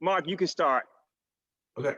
Mark, you can start. Okay.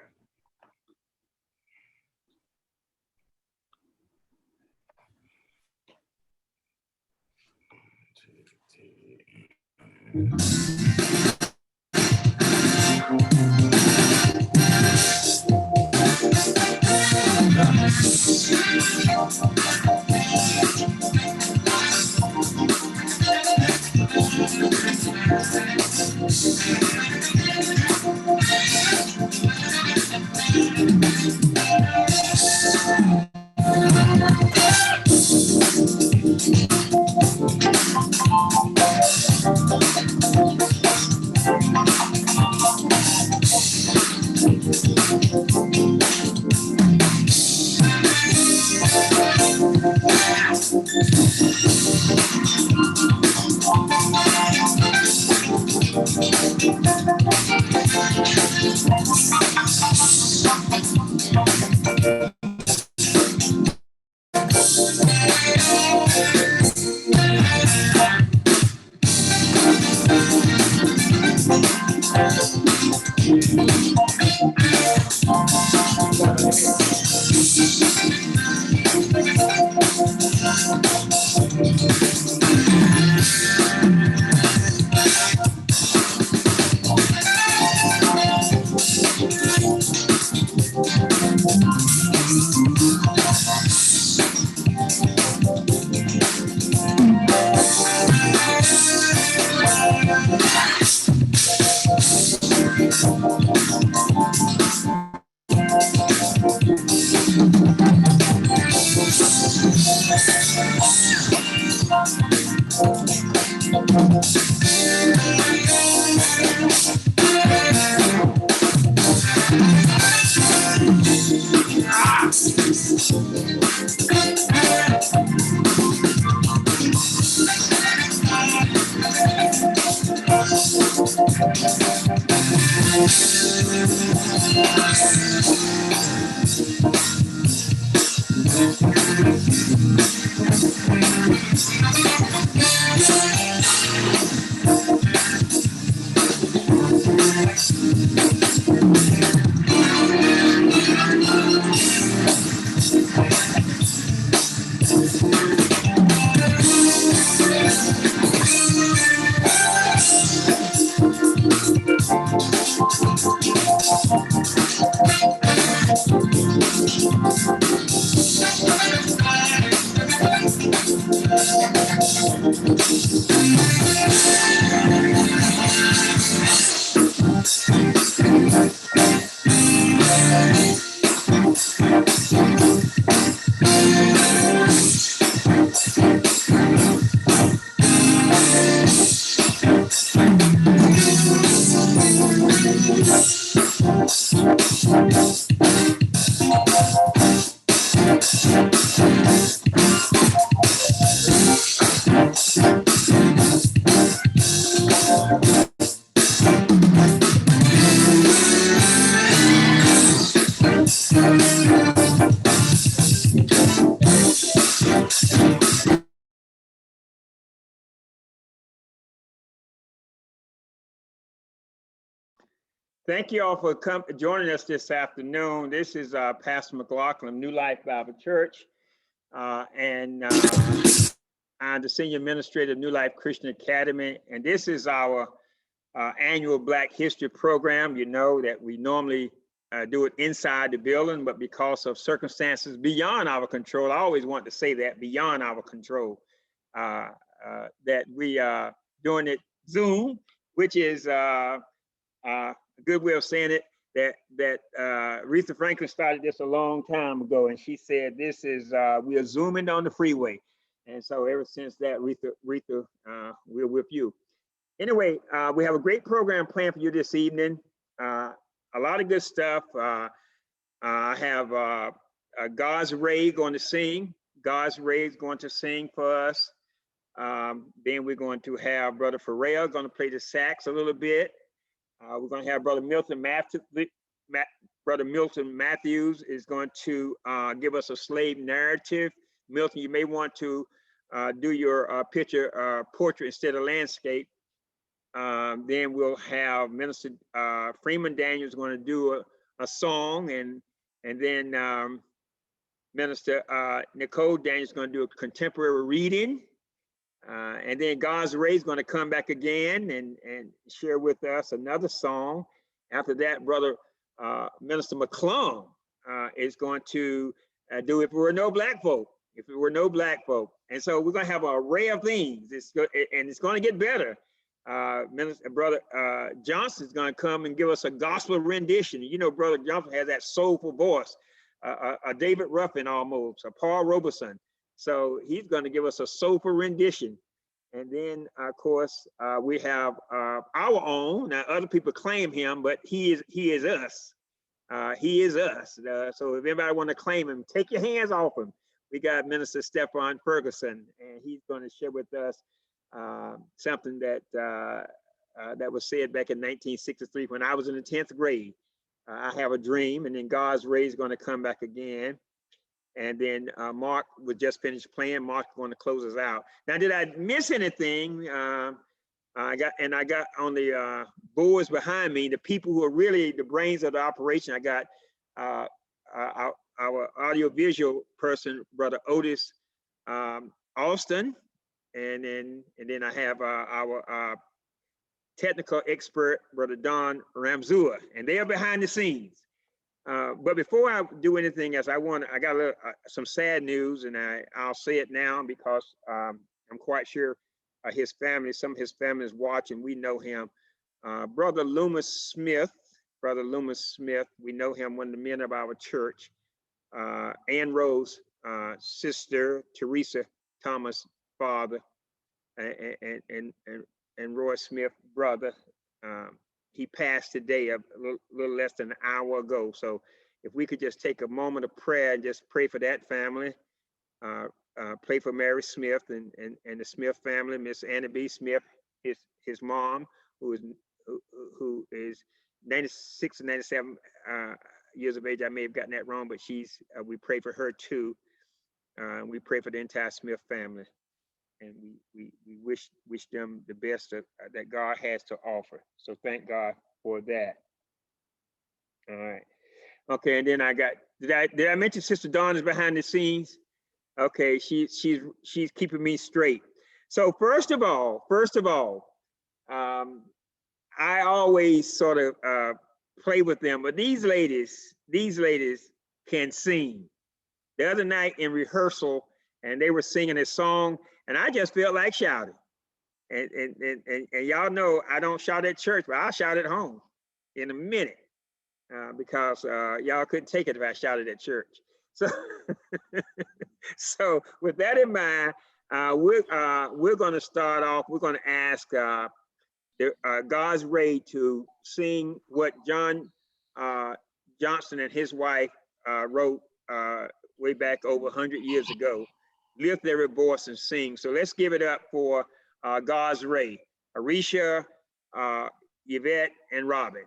Thank you all for joining us this afternoon. This is Pastor Mclauchlin, New Life Bible Church, and I'm the Senior Administrator of New Life Christian Academy. And this is our annual Black History program. You know that we normally do it inside the building, but because of circumstances beyond our control, I always want to say that, beyond our control, that we are doing it Zoom, which is a good way of saying it, that Aretha Franklin started this a long time ago, and she said this is we are zooming on the freeway, and so ever since that, Aretha, we're with you. Anyway, we have a great program planned for you this evening. A lot of good stuff. I have God's Ray going to sing. God's Ray is going to sing for us. Then we're going to have Brother Ferrell going to play the sax a little bit. We're going to have Brother Milton Matthews is going to give us a slave narrative. Milton, you may want to do your picture portrait instead of landscape. Then we'll have Minister Freeman Daniels going to do a song, and then Minister Nicole Daniels is going to do a contemporary reading. And then God's Ray is going to come back again and share with us another song. After that, Brother Minister McClung is going to do If It Were No Black Folk. If It Were No Black Folk. And so we're going to have an array of things. And it's going to get better. Brother Johnson is going to come and give us a gospel rendition. You know, Brother Johnson has that soulful voice, a David Ruffin almost, a Paul Robeson. So he's going to give us a soulful rendition. And then, of course, we have our own. Now, other people claim him, but he is us. He is us. So if anybody want to claim him, take your hands off him. We got Minister Stephon Ferguson, and he's going to share with us something that that was said back in 1963 when I was in the 10th grade. I have a dream, and then God's Ray is going to come back again. And then Mark was just finished playing. Mark's going to close us out. Now, did I miss anything? I got on the boards behind me, the people who are really the brains of the operation. I got our audiovisual person, Brother Otis Alston, and then I have our technical expert, Brother Don Ramzua, and they are behind the scenes. But before I do anything else, I got some sad news, and I'll say it now because I'm quite sure some of his family is watching. We know him. Brother Loomis Smith, we know him, one of the men of our church. Ann Rose, sister, Teresa Thomas, father, and Roy Smith, brother. He passed today a little less than an hour ago. So if we could just take a moment of prayer and just pray for that family, pray for Mary Smith and the Smith family, Miss Anna B. Smith, his mom, who is 96 or 97 years of age. I may have gotten that wrong, but we pray for her too. We pray for the entire Smith family. And we wish them the best that God has to offer. So thank God for that. All right. Okay, and then did I mention Sister Dawn is behind the scenes? Okay, she's keeping me straight. So first of all, I always sort of play with them, but these ladies can sing. The other night in rehearsal, and they were singing a song, and I just felt like shouting. And y'all know I don't shout at church, but I'll shout at home in a minute because y'all couldn't take it if I shouted at church. So, so with that in mind, we're going to start off. We're going to ask God's Ray to sing what John Johnson and his wife wrote way back over 100 years ago. Lift every voice and sing. So let's give it up for God's Ray, Arisha, Yvette, and Robin.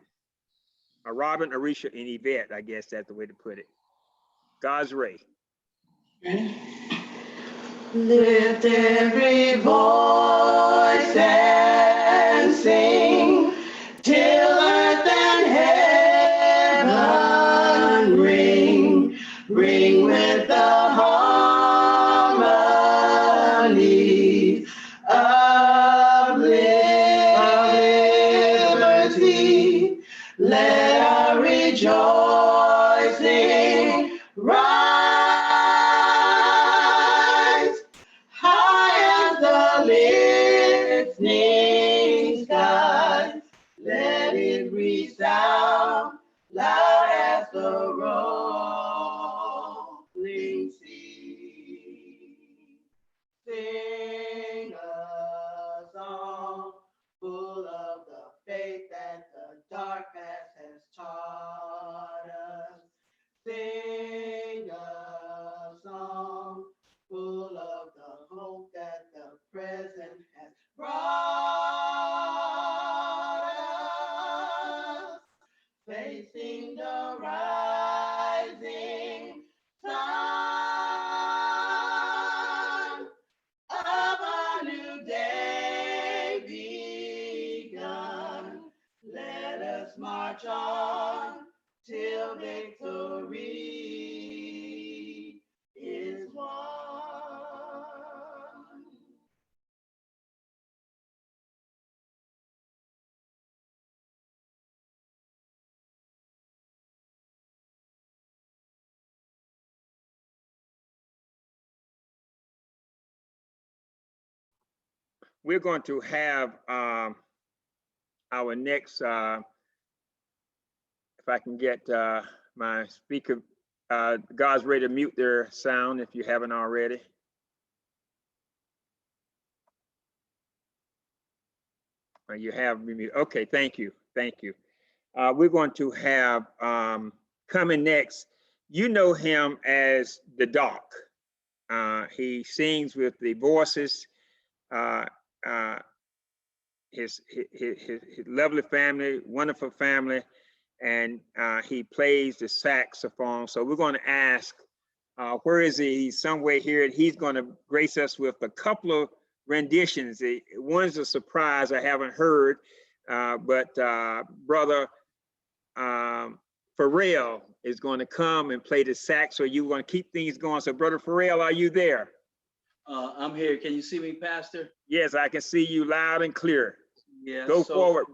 Robin, Arisha, and Yvette, I guess that's the way to put it. God's Ray. Lift every voice and sing till earth and heaven ring with the harmony of liberty. Let our rejoicing rise high as the listening skies. Let it resound loud as the rolling sea. Sing a song full of the faith that the dark past has taught us. Sing a song full of the hope that the present has brought. Facing the rising march on till victory is won. We're going to have our next, if I can get my speaker, God's ready to mute their sound if you haven't already. You have me mute. Okay, thank you. Thank you. We're going to have coming next, you know him as the Doc. He sings with the Voices. His lovely family, wonderful family, and he plays the saxophone. So we're going to ask, where is he? He's somewhere here. He's going to grace us with a couple of renditions. One's a surprise I haven't heard, but Brother Ferrell is going to come and play the sax. So you want to keep things going. So Brother Ferrell, are you there? I'm here. Can you see me, Pastor? Yes, I can see you loud and clear. Yeah. Go forward.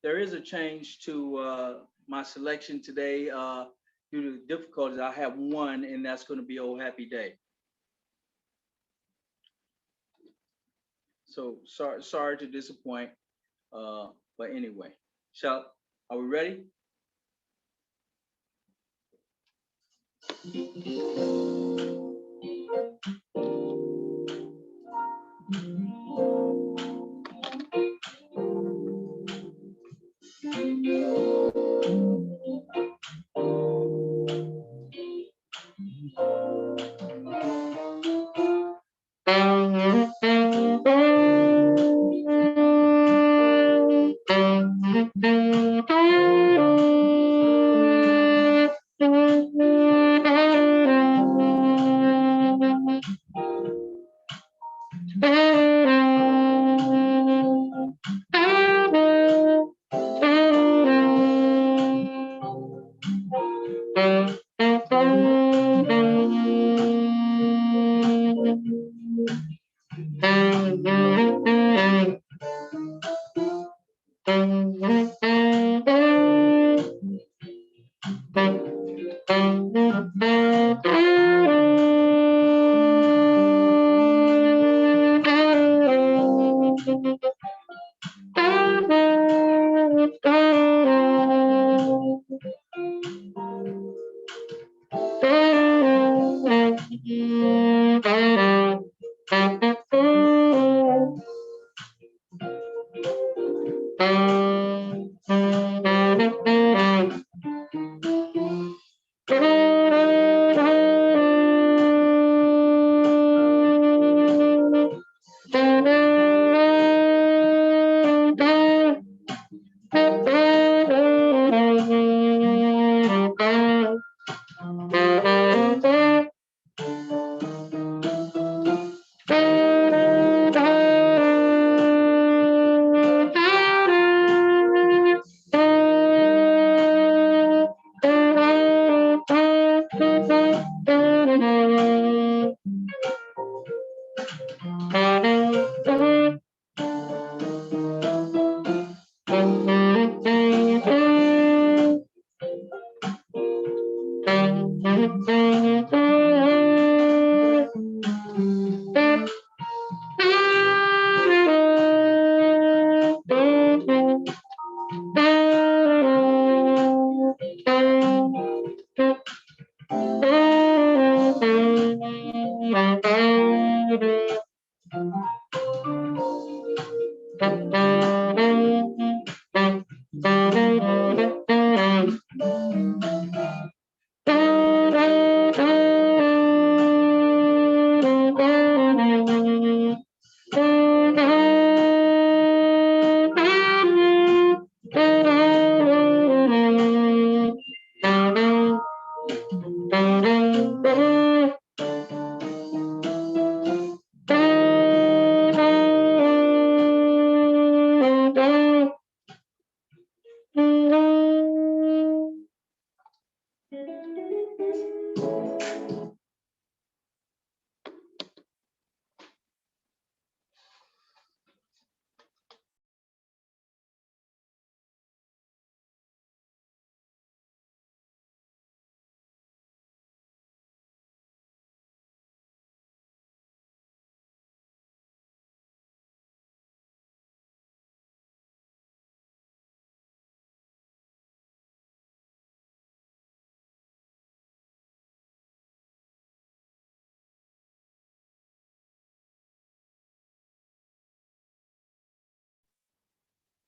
There is a change to my selection today due to the difficulties. I have one, and that's going to be "Oh Happy Day." So sorry to disappoint, but anyway, are we ready?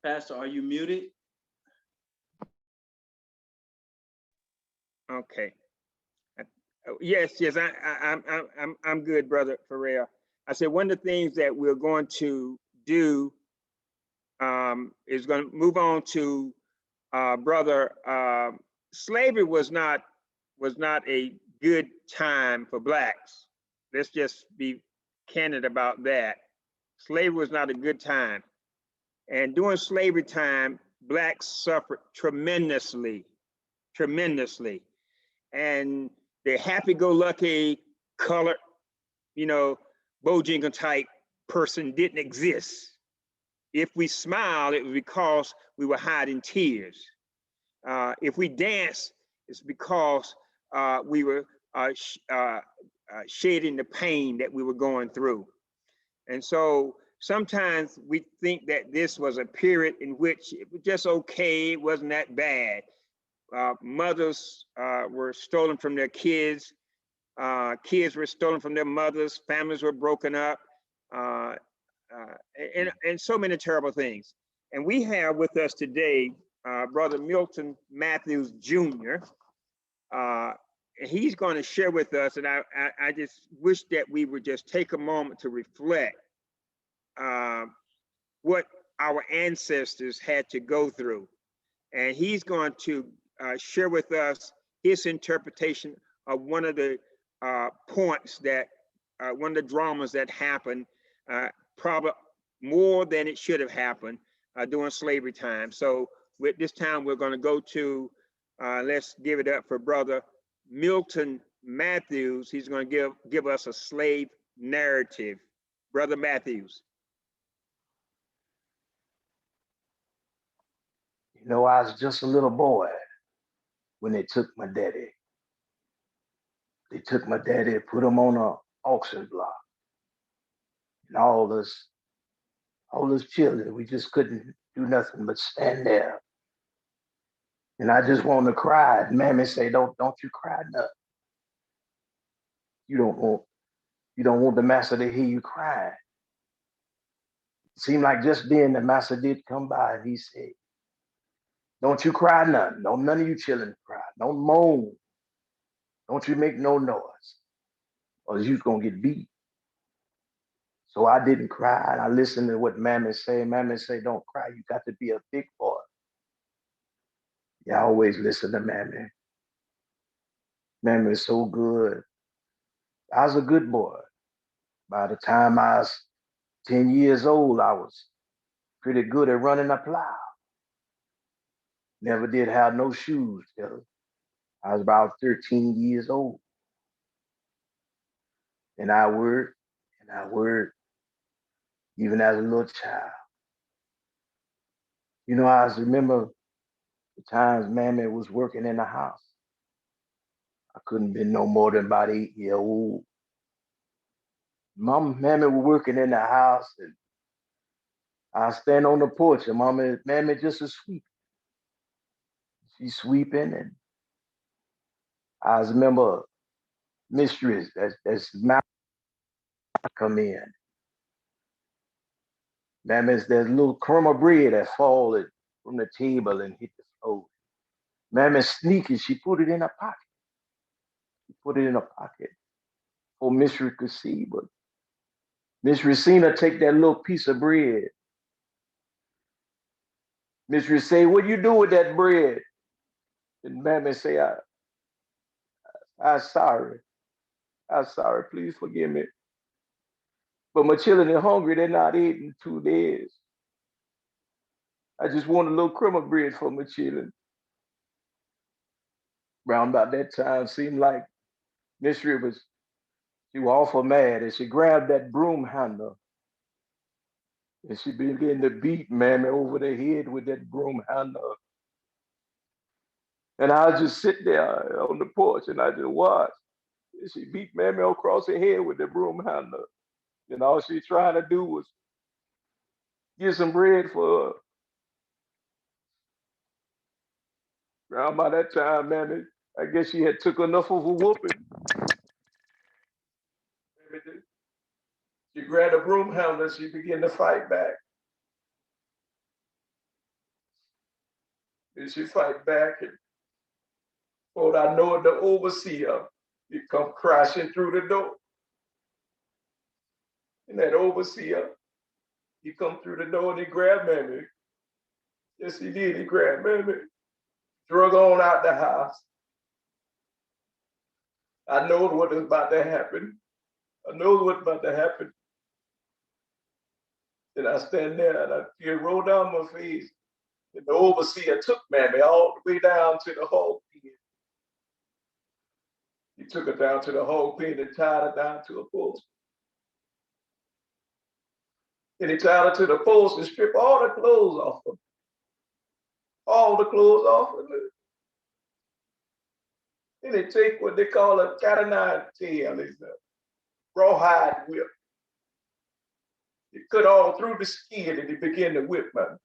Pastor, are you muted? Okay. Yes, I'm good, brother Ferrell. I said one of the things that we're going to do is going to move on to brother. Slavery was not a good time for blacks. Let's just be candid about that. Slavery was not a good time, and during slavery time, blacks suffered tremendously, tremendously, and the happy-go-lucky colored, Bojingle type person didn't exist. If we smiled, it was because we were hiding tears. If we danced, it's because we were shading the pain that we were going through. And so sometimes we think that this was a period in which it was just okay, it wasn't that bad. Mothers were stolen from their kids. Kids were stolen from their mothers. Families were broken up, and so many terrible things. And we have with us today Brother Milton Matthews Jr. He's going to share with us, and I just wish that we would just take a moment to reflect what our ancestors had to go through. And he's going to share with us his interpretation of one of the points that, one of the dramas that happened, probably more than it should have happened during slavery time. So with this time, we're going to go to, let's give it up for Brother Milton Matthews. He's going to give us a slave narrative. Brother Matthews. You know, I was just a little boy when they took my daddy. They took my daddy and put him on an auction block. And all us children, we just couldn't do nothing but stand there. And I just wanted to cry. And Mammy say, don't you cry nothing. You don't want the master to hear you cry. It seemed like just then the master did come by and he said, don't you cry nothing. Don't none of you children cry. Don't moan. Don't you make no noise, or you're gonna get beat. So I didn't cry. I listened to what Mammy say. Mammy say, don't cry. You got to be a big boy. Yeah, I always listen to Mammy. Mammy is so good. I was a good boy. By the time I was 10 years old, I was pretty good at running a plow. Never did have no shoes till I was about 13 years old. And I worked, even as a little child. You know, I remember the times Mammy was working in the house. I couldn't be no more than about 8 years old. Mammy was working in the house, and I stand on the porch, and Mammy just a sweep. She's sweeping, and I remember mistress that's mouth come in. Mammy's there's a little crumb of bread that fall from the table and hit the floor. Mammy's sneaking, she put it in her pocket. She put it in her pocket for mistress could see, but mistress seen her take that little piece of bread. Mistress say, what you do with that bread? And Mammy say, I'm sorry. I'm sorry, please forgive me. But my children are hungry, they're not eating 2 days. I just want a little crumb of bread for my children. Round about that time, seemed like mistress she was awful mad, and she grabbed that broom handle and she began to beat Mammy over the head with that broom handle. And I just sit there on the porch and I just watch. And she beat Mammy across the head with the broom handle. And all she trying to do was get some bread for her. Around by that time, Mammy, I guess she had took enough of a whooping. She grabbed a broom handle and she began to fight back. And she fight back, and before I know it, the overseer, he come crashing through the door. And that overseer, he come through the door and he grabbed Mammy. Yes, he did. He grabbed Mammy, drug on out the house. I know what was about to happen. I know what's about to happen. And I stand there and I tear roll down my face. And the overseer took Mammy all the way down to the hog pen. He took her down to the hog pen and tied her down to a post. And he tied her to the post and stripped all the clothes off of her. All the clothes off of her. And they take what they call a cat o' nine tail. It's a rawhide whip. He cut all through the skin and he began to whip Mammy.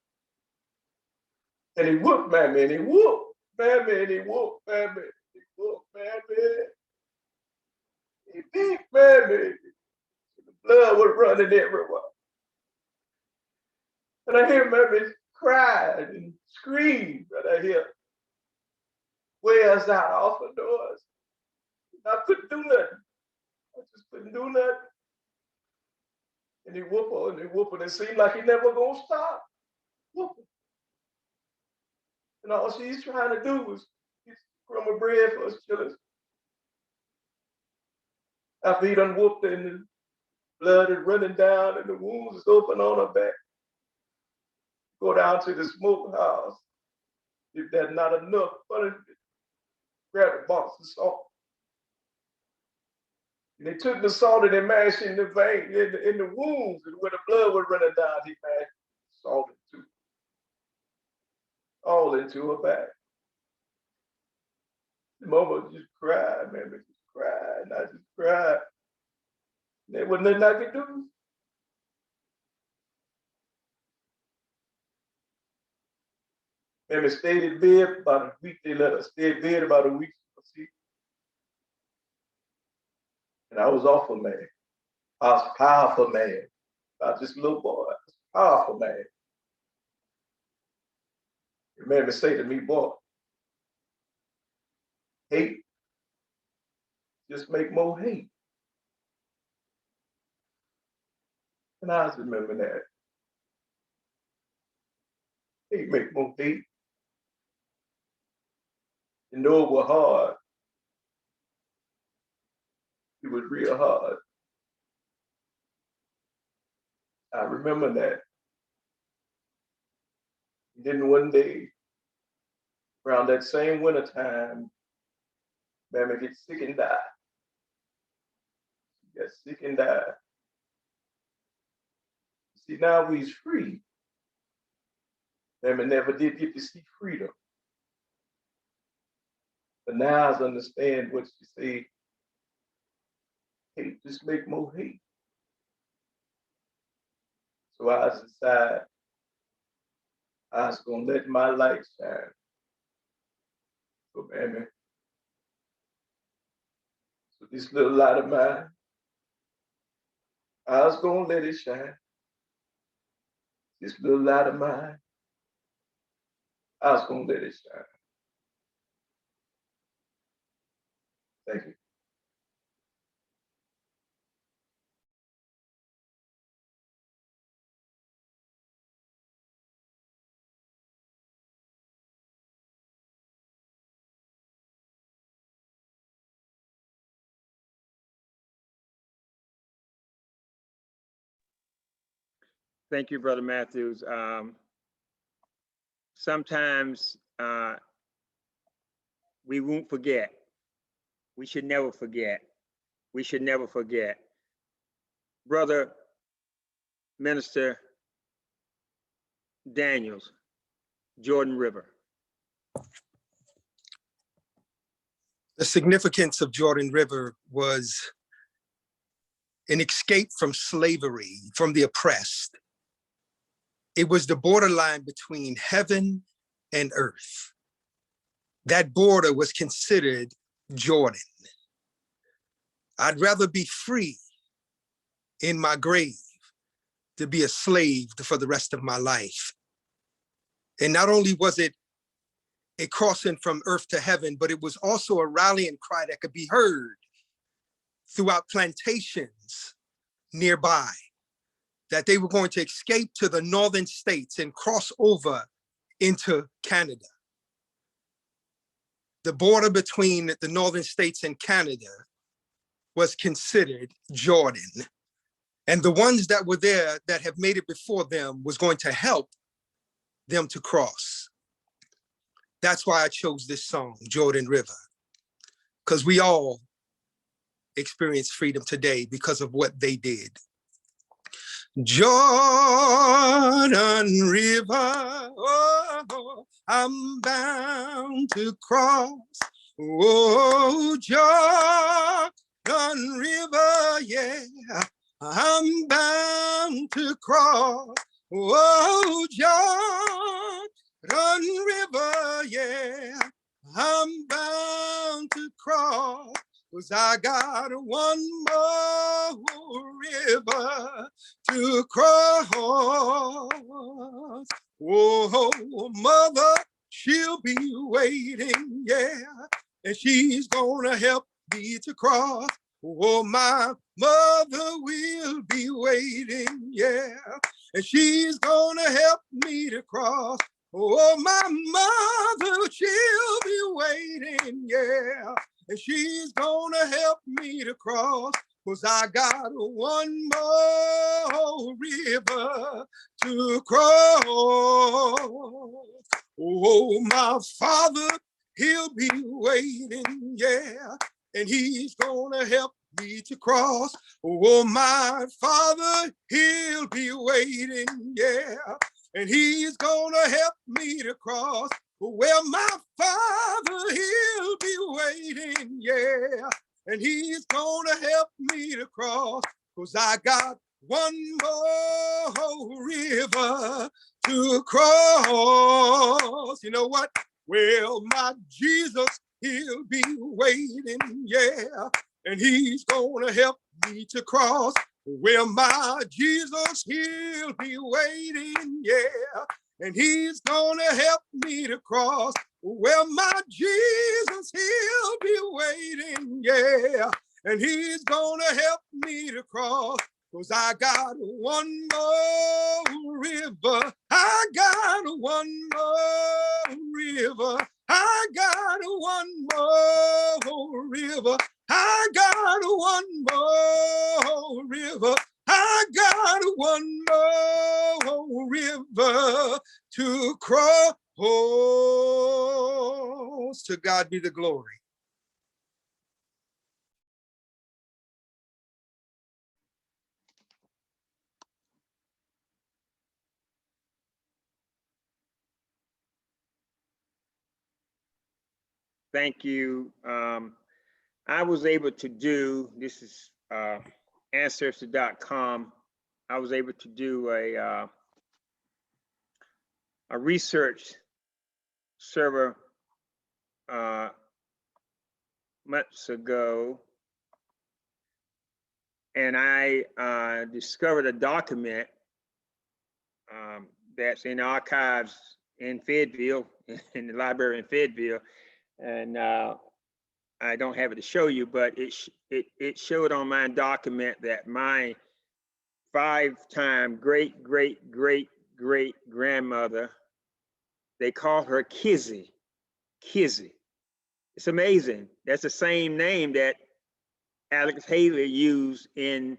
And he whooped Mammy and he whooped Mammy and he whooped Mammy. He whooped Mammy. He beat Mammy. The blood was running everywhere. And I hear Mammy cry and scream. And I hear wails out off the doors. And I couldn't do nothing. I just couldn't do nothing. And he whooped her and he whooped her. It seemed like he never gonna stop whooping. And all she's trying to do was get crumb of bread for us children. After he done whooped her and the blood is running down and the wounds is open on her back. Go down to the smokehouse. If there's not enough, grab a box of salt. And they took the salt and they mashed in the vein, in the wounds, and where the blood was running down, he mashed salt into, all into her back. The mama just cried, man, just cried, and I just cried. There was nothing I could do. Mammy stayed in bed about a week. They let her stay in bed about a week. And I was awful mad. I was powerful man. Not just a little boy. I was a powerful man. And Mammy say to me, boy, hate, just make more hate. And I just remember that. Hate make more hate. And though it was hard, it was real hard. I remember that. And then one day, around that same winter time, Mammy gets sick and died. She got sick and died. See, now we's free. Mammy never did get to see freedom. But now I understand what she said. Hate just make more hate. So I decided I was gonna let my light shine. So Mammy, so this little light of mine, I was gonna let it shine. This little light of mine, I was gonna let it shine. Thank you. Thank you, Brother Matthews. Sometimes we won't forget. We should never forget. We should never forget. Brother Minister Daniels, Jordan River. The significance of Jordan River was an escape from slavery, from the oppressed. It was the borderline between heaven and earth. That border was considered Jordan. I'd rather be free in my grave to be a slave for the rest of my life. And not only was it a crossing from earth to heaven, but it was also a rallying cry that could be heard throughout plantations nearby, that they were going to escape to the northern states and cross over into Canada. The border between the northern states and Canada was considered Jordan. And the ones that were there that have made it before them was going to help them to cross. That's why I chose this song, Jordan River, because we all experience freedom today because of what they did. Jordan River, oh, I'm bound to cross. Oh, Jordan River, yeah, I'm bound to cross. Oh, Jordan River, yeah, I'm bound to cross. 'Cause I got one more river to cross. Oh, mother, she'll be waiting, yeah, and she's gonna help me to cross. Oh, my mother will be waiting, yeah, and she's gonna help me to cross. Oh, my mother, she'll be waiting, yeah, and she's gonna help me to cross. 'Cause I got one more river to cross. Oh, my father, he'll be waiting, yeah, and he's gonna help me to cross. Oh, my father, he'll be waiting, yeah, and he's gonna help me to cross. Well, my father, he'll be waiting, yeah, and he's gonna help me to cross. 'Cause I got one more river to cross. You know what? Well, my Jesus, he'll be waiting, yeah, and he's gonna help me to cross. Well, my Jesus, he'll be waiting, yeah, and he's gonna help me to cross. Well, my Jesus, he'll be waiting, yeah, and he's gonna help me to cross. 'Cause I got one more river, I got one more river, I got one more river, I got one more river, I got one more river to cross. To God be the glory. Thank you. I was able to do, this is ancestry.com. I was able to do a research server months ago, and I discovered a document that's in archives in Fayetteville, in the library in Fayetteville, and I don't have it to show you, but it showed on my document that my 5-time great-great-great-great-grandmother, they call her Kizzy. Kizzy. It's amazing. That's the same name that Alex Haley used in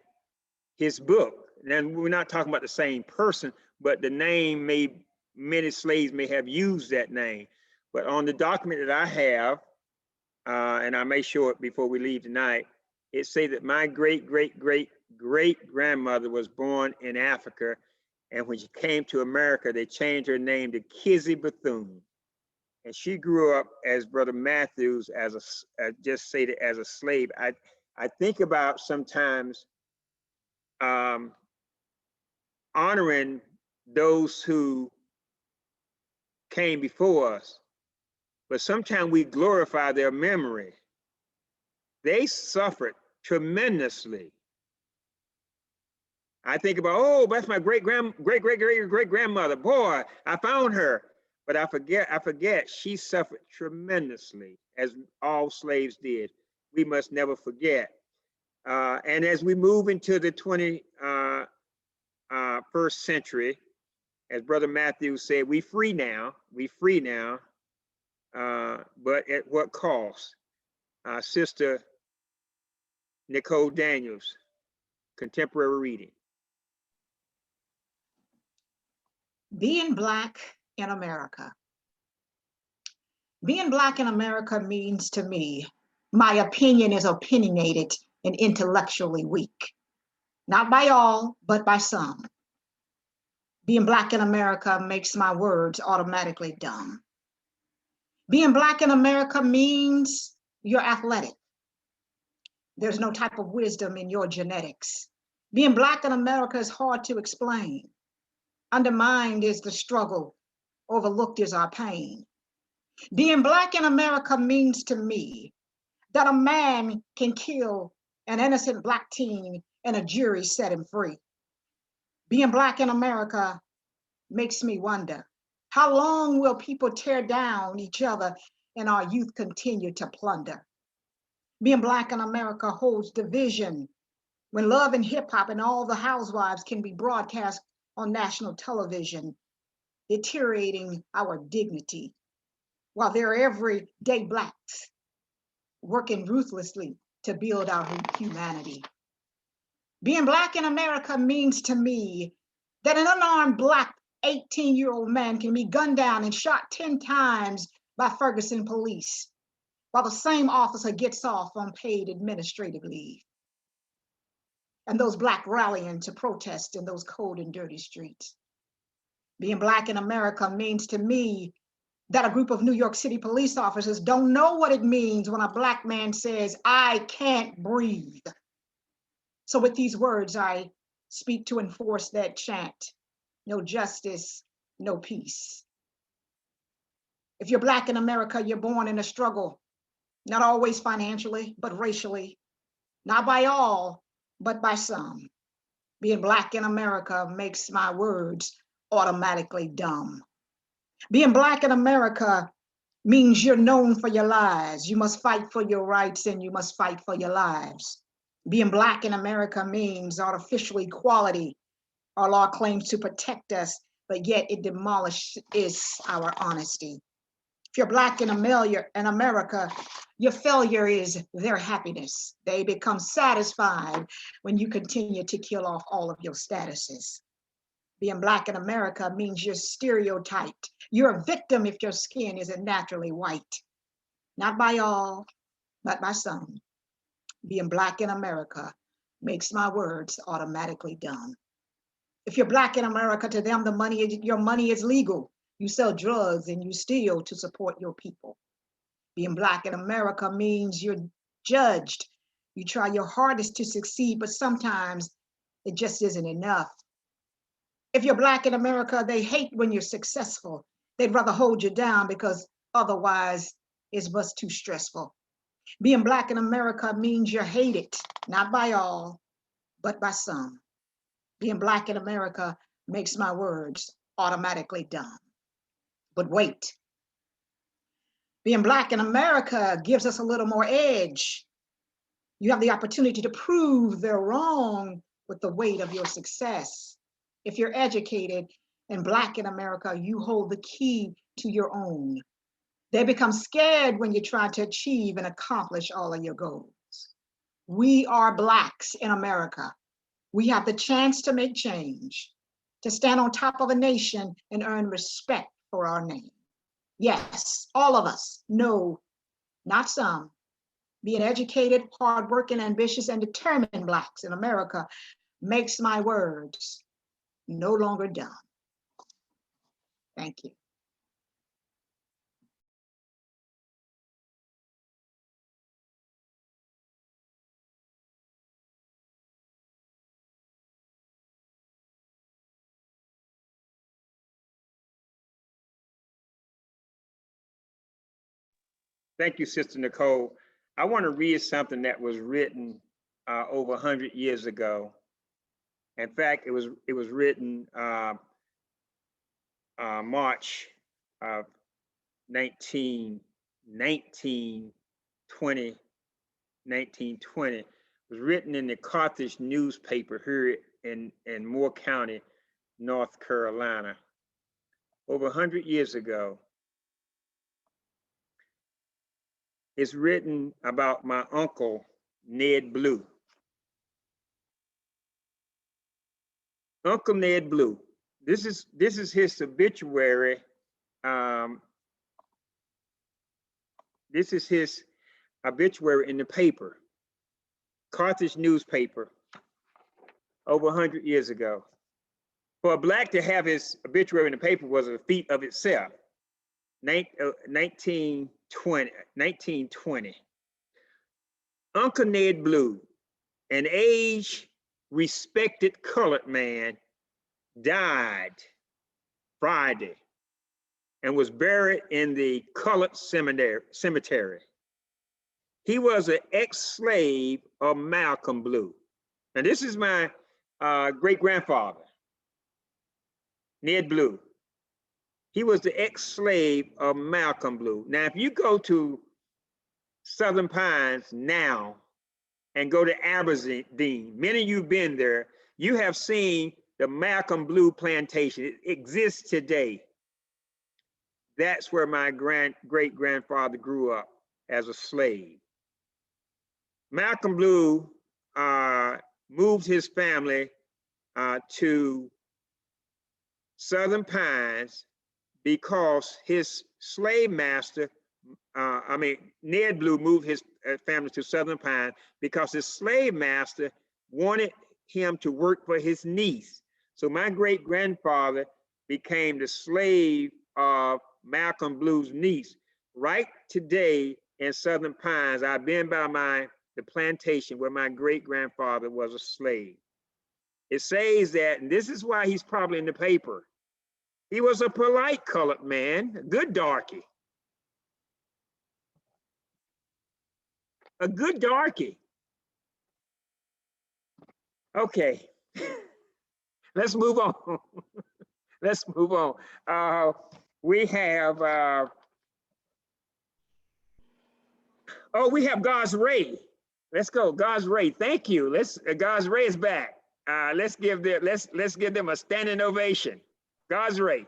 his book. And we're not talking about the same person, but the name many slaves may have used that name. But on the document that I have, and I may show it before we leave tonight, it says that my great-great-great-great-grandmother was born in Africa, and when she came to America, they changed her name to Kizzy Bethune. And she grew up, as Brother Matthews, as just stated, as a slave. I think about sometimes honoring those who came before us, but sometimes we glorify their memory. They suffered tremendously. I think about, oh, that's my great-great-great-great-grandmother. Boy, I found her. But I forget, she suffered tremendously, as all slaves did. We must never forget. And as we move into the 21st century, as Brother Matthew said, we free now, but at what cost? Sister Nicole Daniels, contemporary reading. Being Black in America. Being Black in America means to me, my opinion is opinionated and intellectually weak. Not by all, but by some. Being Black in America makes my words automatically dumb. Being Black in America means you're athletic. There's no type of wisdom in your genetics. Being Black in America is hard to explain. Undermined is the struggle, overlooked is our pain. Being Black in America means to me that a man can kill an innocent Black teen and a jury set him free. Being Black in America makes me wonder, how long will people tear down each other and our youth continue to plunder? Being Black in America holds division when love and hip hop and all the housewives can be broadcast on national television, deteriorating our dignity, while there are everyday Blacks working ruthlessly to build our humanity. Being Black in America means to me that an unarmed Black 18-year-old man can be gunned down and shot 10 times by Ferguson police, while the same officer gets off on paid administrative leave. And those Black rallying to protest in those cold and dirty streets. Being Black in America means to me that a group of New York City police officers don't know what it means when a Black man says, "I can't breathe." So with these words, I speak to enforce that chant, no justice, no peace. If you're Black in America, you're born in a struggle, not always financially, but racially, not by all, but by some. Being Black in America makes my words automatically dumb. Being Black in America means you're known for your lies. You must fight for your rights and you must fight for your lives. Being Black in America means artificial equality. Our law claims to protect us, but yet it demolishes our honesty. If you're Black in America, your failure is their happiness. They become satisfied when you continue to kill off all of your statuses. Being Black in America means you're stereotyped. You're a victim if your skin isn't naturally white. Not by all, but by some. Being Black in America makes my words automatically dumb. If you're Black in America, to them, your money is legal. You sell drugs and you steal to support your people. Being Black in America means you're judged. You try your hardest to succeed, but sometimes it just isn't enough. If you're Black in America, they hate when you're successful. They'd rather hold you down because otherwise it's much too stressful. Being Black in America means you're hated, not by all, but by some. Being Black in America makes my words automatically dumb. But wait, being Black in America gives us a little more edge. You have the opportunity to prove they're wrong with the weight of your success. If you're educated and Black in America, you hold the key to your own. They become scared when you try to achieve and accomplish all of your goals. We are Blacks in America. We have the chance to make change, to stand on top of a nation and earn respect for our name. Yes, all of us, no, not some. Being educated, hardworking, ambitious, and determined Blacks in America makes my words no longer dumb. Thank you. Thank you, Sister Nicole. I want to read something that was written over 100 years ago. In fact, it was written March of 1920, was written in the Carthage newspaper here in Moore County, North Carolina, over 100 years ago. It's written about my uncle, Ned Blue. Uncle Ned Blue. This is his obituary. This is his obituary in the paper, Carthage newspaper, over 100 years ago. For a Black to have his obituary in the paper was a feat of itself. 1920. Uncle Ned Blue, an age-respected colored man, died Friday and was buried in the colored cemetery. He was an ex-slave of Malcolm Blue. And this is my great-grandfather, Ned Blue. He was the ex-slave of Malcolm Blue. Now, if you go to Southern Pines now and go to Aberdeen, many of you have been there, you have seen the Malcolm Blue plantation. It exists today. That's where my great-grandfather grew up as a slave. Malcolm Blue moved his family to Southern Pines because his slave master, Ned Blue moved his family to Southern Pines because his slave master wanted him to work for his niece. So my great-grandfather became the slave of Malcolm Blue's niece. Right today in Southern Pines, I've been by the plantation where my great-grandfather was a slave. It says that, and this is why he's probably in the paper, he was a polite colored man, a good darky. A good darky. Okay, let's move on. Let's move on. We have, we have God's Ray. Let's go, God's Ray. Thank you. God's Ray is back. Let's give them a standing ovation. God's Ray.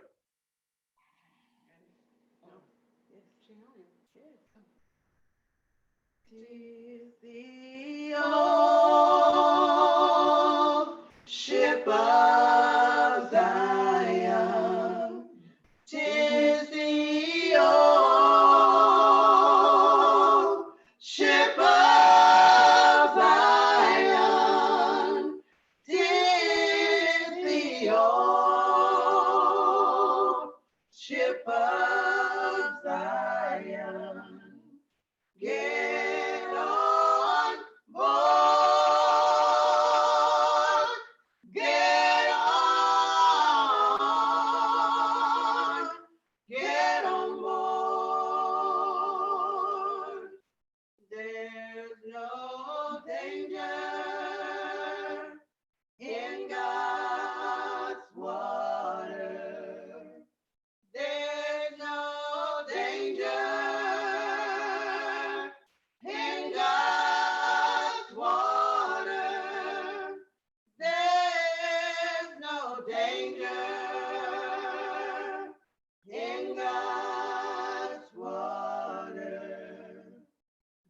The old ship of Zion, 'tis the old ship of Zion, 'tis the old ship of Zion. Get on board. Get on. Get on board. There's no danger in God's water. There's no danger in God's water. There's no danger in God's water.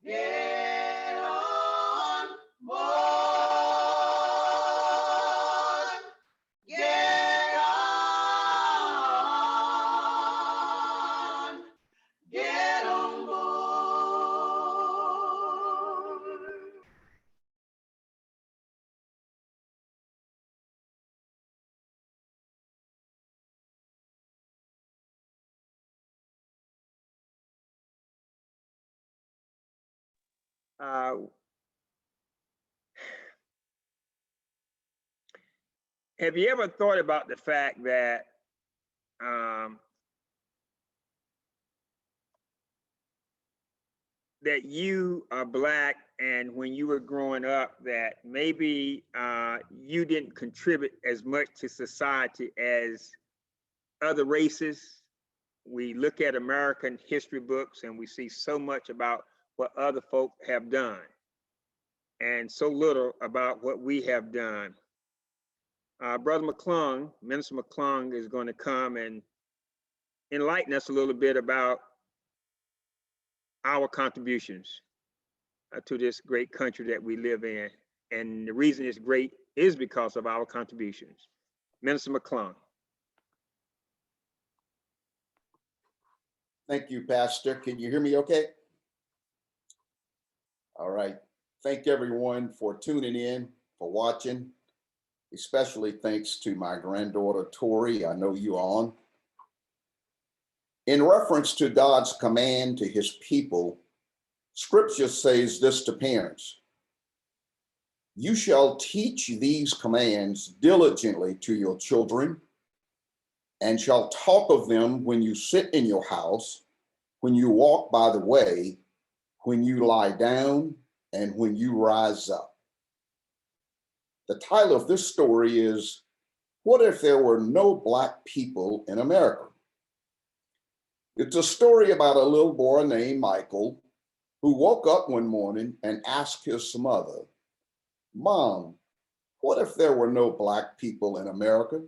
Get on board. Get on. Get on board. Have you ever thought about the fact that that you are Black, and when you were growing up, that maybe you didn't contribute as much to society as other races? we look at American history books and we see so much about what other folk have done and so little about what we have done. Brother McClung, Minister McClung, is going to come and enlighten us a little bit about our contributions to this great country that we live in. And the reason it's great is because of our contributions. Minister McClung. Thank you, Pastor. Can you hear me okay? All right. Thank everyone for tuning in, for watching. Especially thanks to my granddaughter, Tori. I know you're on. In reference to God's command to his people, Scripture says this to parents: you shall teach these commands diligently to your children, and shall talk of them when you sit in your house, when you walk by the way, when you lie down, and when you rise up. The title of this story is, What If There Were No Black People in America? It's a story about a little boy named Michael who woke up one morning and asked his mother, Mom, what if there were no Black people in America?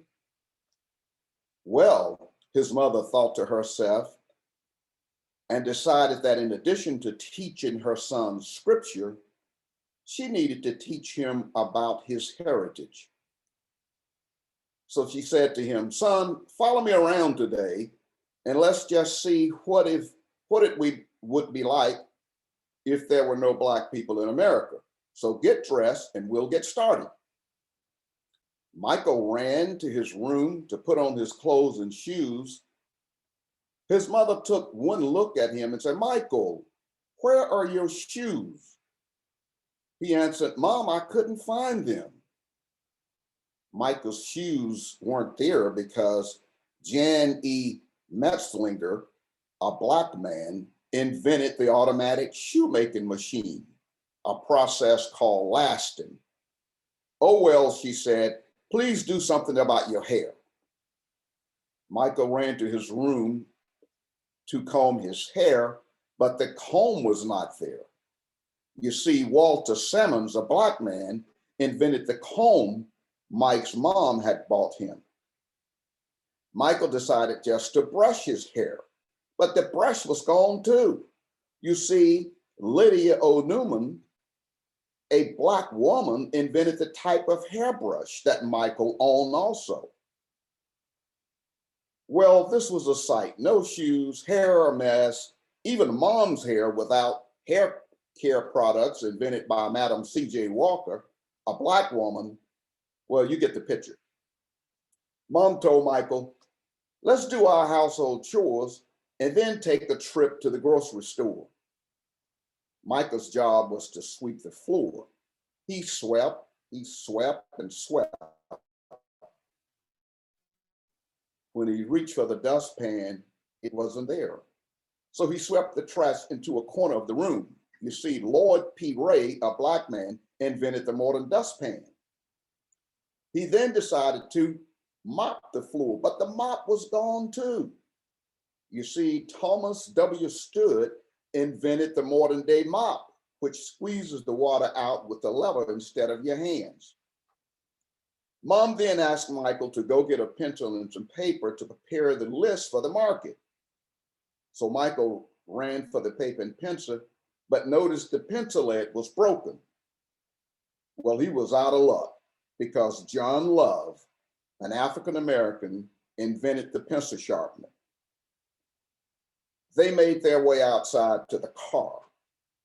Well, his mother thought to herself and decided that in addition to teaching her son scripture, she needed to teach him about his heritage. So she said to him, son, follow me around today and let's just see what it would be like if there were no Black people in America. So get dressed and we'll get started. Michael ran to his room to put on his clothes and shoes. His mother took one look at him and said, Michael, where are your shoes? He answered, Mom, I couldn't find them. Michael's shoes weren't there because Jan E. Metzlinger, a Black man, invented the automatic shoemaking machine, a process called lasting. Oh, well, she said, please do something about your hair. Michael ran to his room to comb his hair, but the comb was not there. You see, Walter Simmons, a Black man, invented the comb Mike's mom had bought him. Michael decided just to brush his hair, but the brush was gone too. You see, Lydia O. Newman, a Black woman, invented the type of hairbrush that Michael owned also. Well, this was a sight. No shoes, hair a mess, even Mom's hair without hair care products invented by Madam C.J. Walker, a Black woman. Well, you get the picture. Mom told Michael, let's do our household chores and then take a trip to the grocery store. Michael's job was to sweep the floor. He swept, and swept. When he reached for the dustpan, it wasn't there. So he swept the trash into a corner of the room. You see, Lord P. Ray, a Black man, invented the modern dustpan. He then decided to mop the floor, but the mop was gone too. You see, Thomas W. Stewart invented the modern day mop, which squeezes the water out with the lever instead of your hands. Mom then asked Michael to go get a pencil and some paper to prepare the list for the market. So Michael ran for the paper and pencil, but noticed the pencil lead was broken. Well, he was out of luck because John Love, an African-American, invented the pencil sharpener. They made their way outside to the car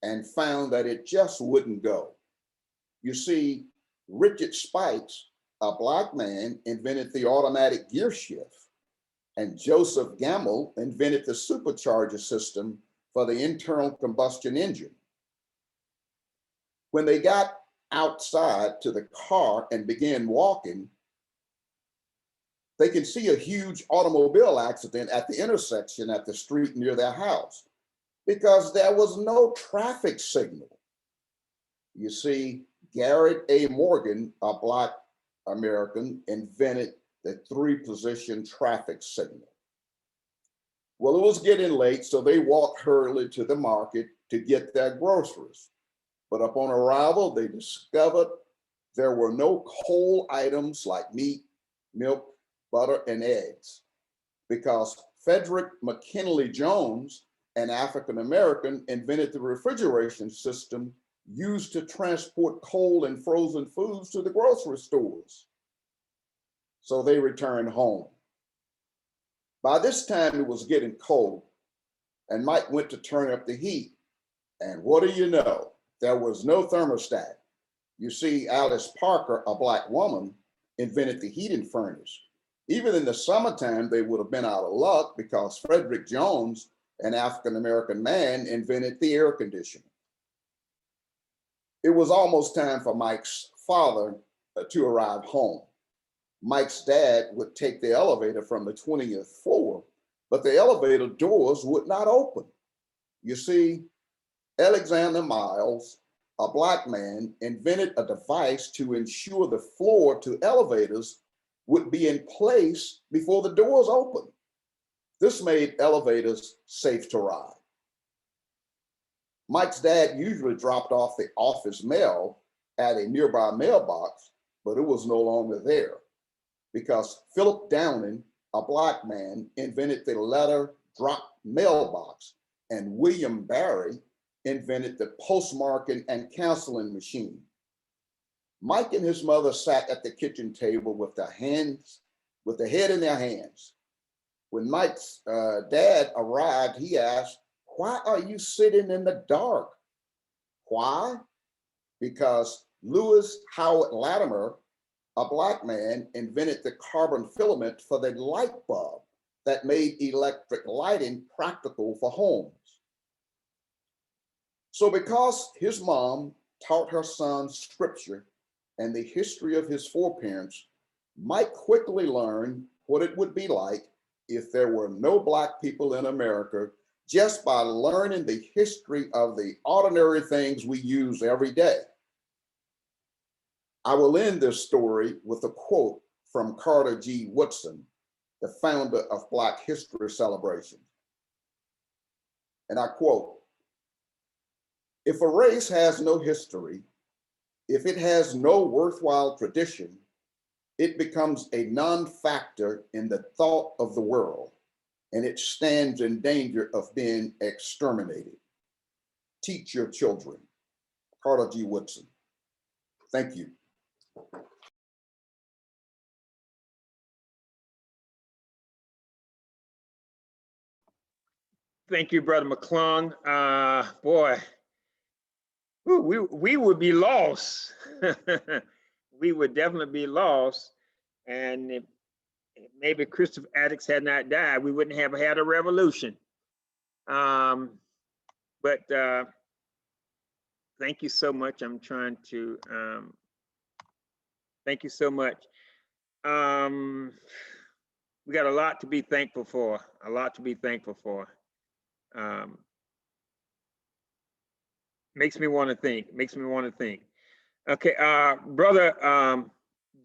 and found that it just wouldn't go. You see, Richard Spikes, a Black man, invented the automatic gear shift, and Joseph Gamble invented the supercharger system for the internal combustion engine. When they got outside to the car and began walking, they can see a huge automobile accident at the intersection at the street near their house because there was no traffic signal. You see, Garrett A. Morgan, a Black American, invented the 3-position traffic signal. Well, it was getting late, so they walked hurriedly to the market to get their groceries. But upon arrival, they discovered there were no cold items like meat, milk, butter, and eggs, because Frederick McKinley Jones, an African-American, invented the refrigeration system used to transport cold and frozen foods to the grocery stores. So they returned home. By this time, it was getting cold, and Mike went to turn up the heat. And what do you know? There was no thermostat. You see, Alice Parker, a Black woman, invented the heating furnace. Even in the summertime, they would have been out of luck because Frederick Jones, an African-American man, invented the air conditioner. It was almost time for Mike's father to arrive home. Mike's dad would take the elevator from the 20th floor, but the elevator doors would not open. You see, Alexander Miles, a Black man, invented a device to ensure the floor to elevators would be in place before the doors opened. This made elevators safe to ride. Mike's dad usually dropped off the office mail at a nearby mailbox, but it was no longer there because Philip Downing, a Black man, invented the letter drop mailbox, and William Barry invented the postmarking and canceling machine. Mike and his mother sat at the kitchen table with their head in their hands. When Mike's dad arrived, he asked, "Why are you sitting in the dark?" Why? Because Lewis Howard Latimer, a Black man, invented the carbon filament for the light bulb that made electric lighting practical for homes. So because his mom taught her son scripture and the history of his foreparents, Mike quickly learned what it would be like if there were no Black people in America, just by learning the history of the ordinary things we use every day. I will end this story with a quote from Carter G. Woodson, the founder of Black History Celebration. And I quote, "If a race has no history, if it has no worthwhile tradition, it becomes a non-factor in the thought of the world, and it stands in danger of being exterminated. Teach your children." Carter G. Woodson. Thank you. Thank you, Brother McClung. Boy, we would be lost. We would definitely be lost. And if maybe Christopher Attucks had not died, we wouldn't have had a revolution. But thank you so much. I'm trying to, thank you so much. We got a lot to be thankful for, a lot to be thankful for. Makes me want to think, makes me want to think. Okay, Brother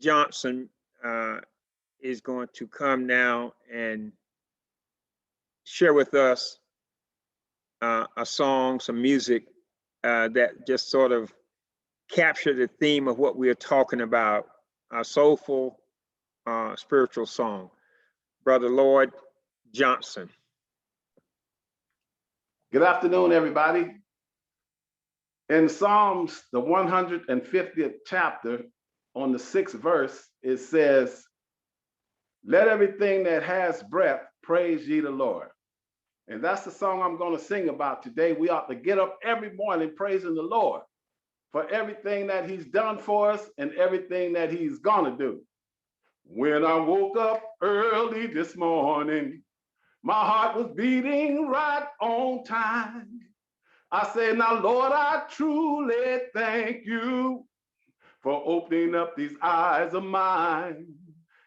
Johnson is going to come now and share with us a song, some music that just sort of capture the theme of what we are talking about, a soulful spiritual song. Brother Lloyd Johnson. Good afternoon, everybody. In Psalms, the 150th chapter, on the 6th verse, it says, "Let everything that has breath praise ye the Lord." And that's the song I'm going to sing about today. We ought to get up every morning praising the Lord for everything that he's done for us and everything that he's going to do. When I woke up early this morning, my heart was beating right on time. I said, "Now, Lord, I truly thank you for opening up these eyes of mine."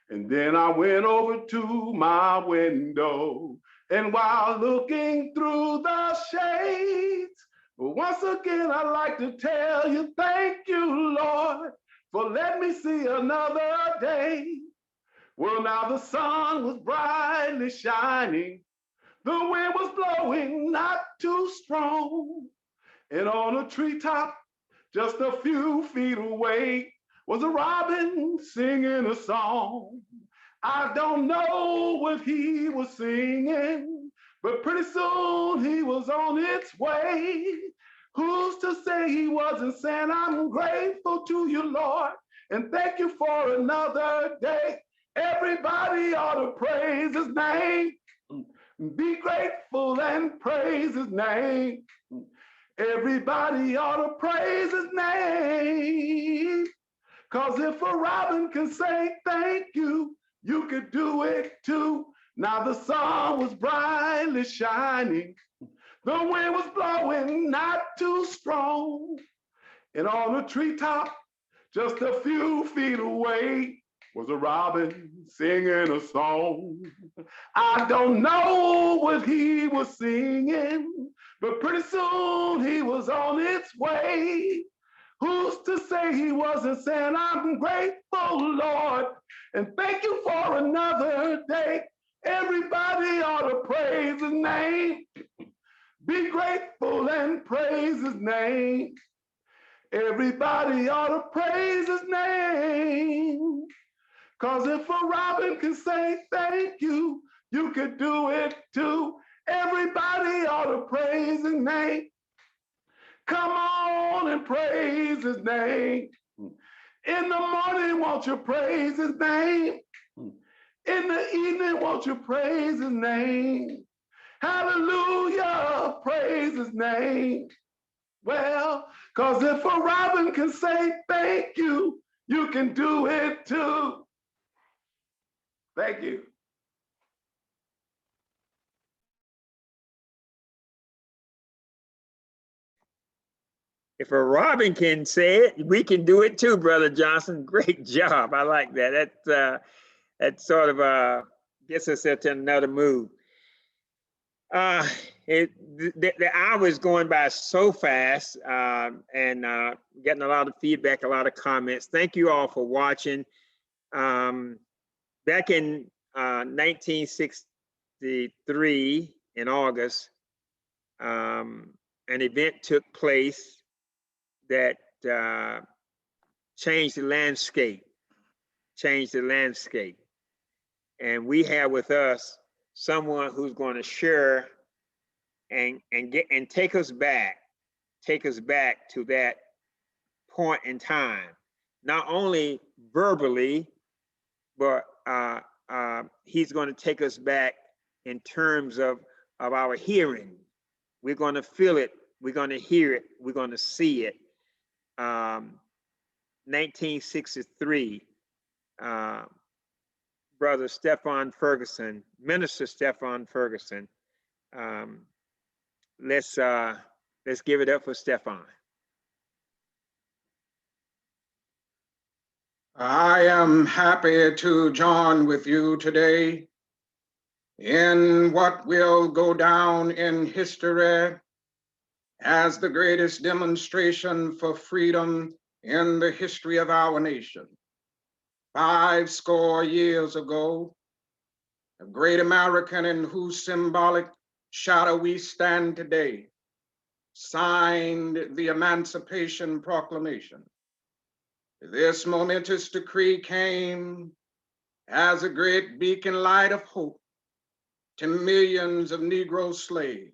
And then I went over to my window, and while looking through the shades, once again, I'd like to tell you, thank you, Lord, for letting me see another day. Well, now the sun was brightly shining. The wind was blowing not too strong. And on a treetop, just a few feet away, was a robin singing a song. I don't know what he was singing, but pretty soon he was on its way. Who's to say he wasn't saying, I'm grateful to you, Lord, and thank you for another day. Everybody ought to praise his name. Be grateful and praise his name. Everybody ought to praise his name. Cause if a robin can say thank you, you could do it too. Now the sun was brightly shining. The wind was blowing not too strong. And on a treetop, just a few feet away, was a robin singing a song. I don't know what he was singing, but pretty soon he was on its way. Who's to say he wasn't saying, I'm grateful, Lord, and thank you for another day. Everybody ought to praise his name. Be grateful and praise his name. Everybody ought to praise his name. Cause if a robin can say thank you, you could do it too. Everybody ought to praise his name. Come on and praise his name. In the morning, won't you praise his name? In the evening, won't you praise his name? Hallelujah, praise his name. Well, cause if a robin can say thank you, you can do it too. Thank you. If a robin can say it, we can do it too, Brother Johnson. Great job. I like that. That sort of gets us into another mood. The hour is going by so fast, and getting a lot of feedback, a lot of comments. Thank you all for watching. Back in 1963, in August, an event took place that changed the landscape. And we have with us someone who's going to share and take us back to that point in time, not only verbally, but he's going to take us back in terms of our hearing. We're going to feel it, we're going to hear it, we're going to see it. 1963, Brother Stephon Ferguson, Minister Stephon Ferguson. Let's give it up for Stephon. I am happy to join with you today in what will go down in history as the greatest demonstration for freedom in the history of our nation. 50 years ago, a great American in whose symbolic shadow we stand today signed the Emancipation Proclamation. This momentous decree came as a great beacon light of hope to millions of Negro slaves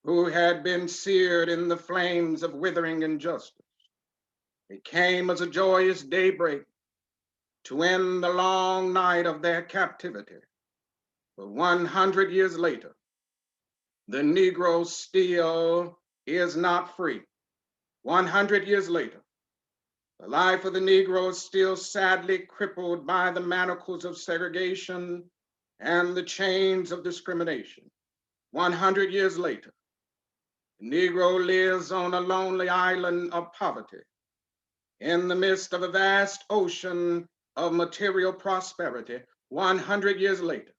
who had been seared in the flames of withering injustice. It came as a joyous daybreak to end the long night of their captivity. But 100 years later, the Negro still is not free. 100 years later, the life of the Negro is still sadly crippled by the manacles of segregation and the chains of discrimination. 100 years later, the Negro lives on a lonely island of poverty in the midst of a vast ocean of material prosperity. 100 years later,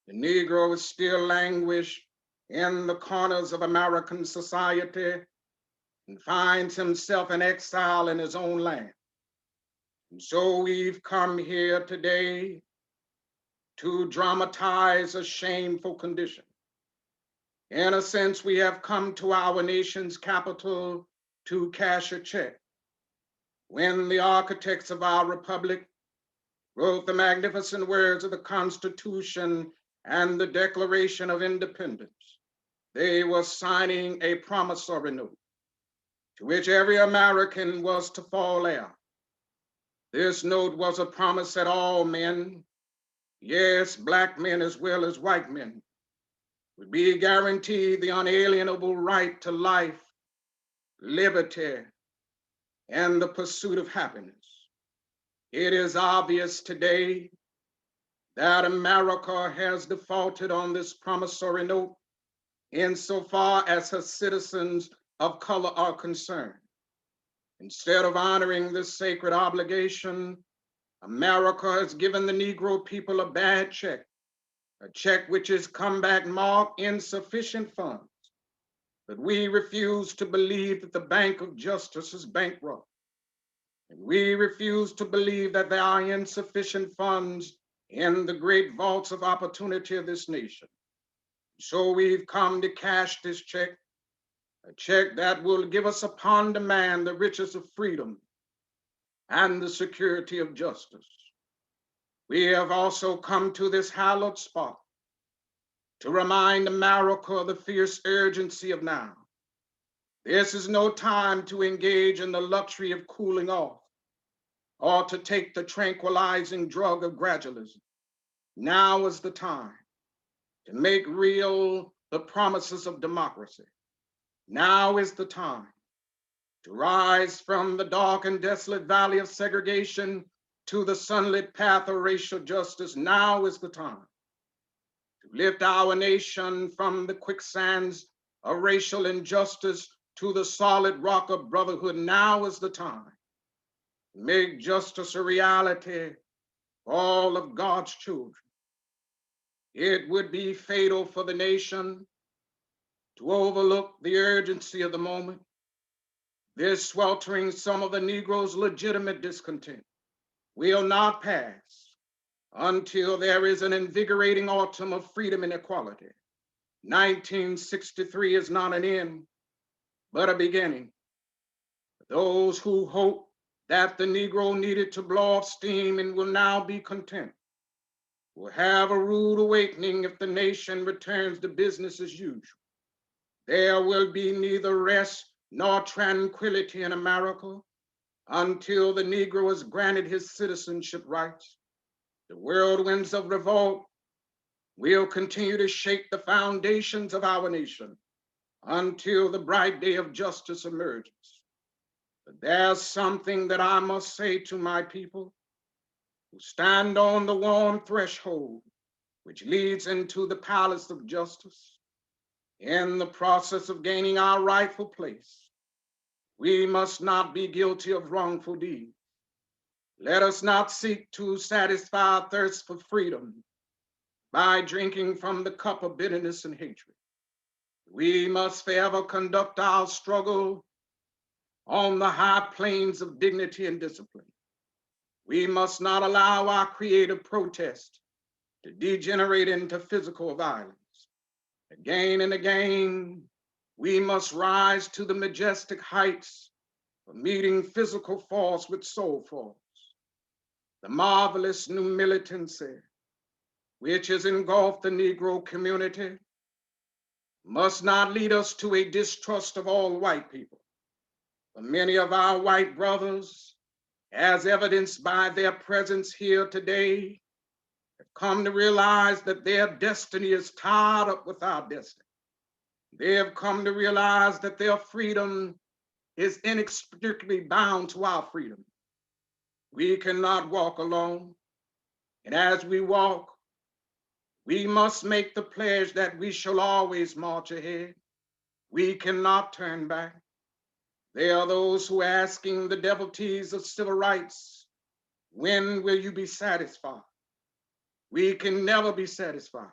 the Negro is still languished in the corners of American society and finds himself in exile in his own land. And so we've come here today to dramatize a shameful condition. In a sense, we have come to our nation's capital to cash a check. When the architects of our republic wrote the magnificent words of the Constitution and the Declaration of Independence, they were signing a promissory note to which every American was to fall heir. This note was a promise that all men, yes, black men as well as white men, would be guaranteed the unalienable right to life, liberty, and the pursuit of happiness. It is obvious today that America has defaulted on this promissory note insofar as her citizens of color are concerned. Instead of honoring this sacred obligation, America has given the Negro people a bad check, a check which has come back marked insufficient funds. But we refuse to believe that the Bank of Justice is bankrupt. And we refuse to believe that there are insufficient funds in the great vaults of opportunity of this nation. So we've come to cash this check, a check that will give us upon demand the riches of freedom and the security of justice. We have also come to this hallowed spot to remind America of the fierce urgency of now. This is no time to engage in the luxury of cooling off or to take the tranquilizing drug of gradualism. Now is the time to make real the promises of democracy. Now is the time to rise from the dark and desolate valley of segregation to the sunlit path of racial justice. Now is the time to lift our nation from the quicksands of racial injustice to the solid rock of brotherhood. Now is the time to make justice a reality for all of God's children. It would be fatal for the nation to overlook the urgency of the moment. This sweltering some of the Negroes' legitimate discontent will not pass until there is an invigorating autumn of freedom and equality. 1963 is not an end, but a beginning. Those who hope that the Negro needed to blow off steam and will now be content will have a rude awakening if the nation returns to business as usual. There will be neither rest nor tranquility in America until the Negro is granted his citizenship rights. The whirlwinds of revolt will continue to shake the foundations of our nation until the bright day of justice emerges. But there's something that I must say to my people who stand on the warm threshold which leads into the palace of justice. In the process of gaining our rightful place, we must not be guilty of wrongful deeds. Let us not seek to satisfy our thirst for freedom by drinking from the cup of bitterness and hatred. We must forever conduct our struggle on the high planes of dignity and discipline. We must not allow our creative protest to degenerate into physical violence. Again and again, we must rise to the majestic heights of meeting physical force with soul force. The marvelous new militancy which has engulfed the Negro community must not lead us to a distrust of all white people. For many of our white brothers, as evidenced by their presence here today, have come to realize that their destiny is tied up with our destiny. They have come to realize that their freedom is inextricably bound to our freedom. We cannot walk alone. And as we walk, we must make the pledge that we shall always march ahead. We cannot turn back. There are those who are asking the devotees of civil rights, when will you be satisfied? We can never be satisfied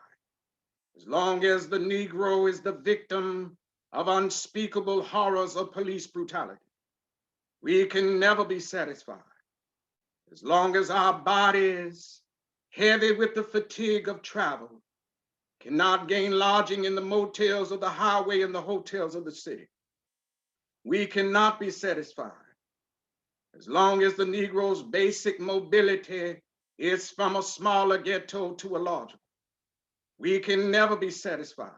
as long as the Negro is the victim of unspeakable horrors of police brutality. We can never be satisfied as long as our bodies heavy with the fatigue of travel, cannot gain lodging in the motels of the highway and the hotels of the city. We cannot be satisfied as long as the Negro's basic mobility is from a smaller ghetto to a larger. We can never be satisfied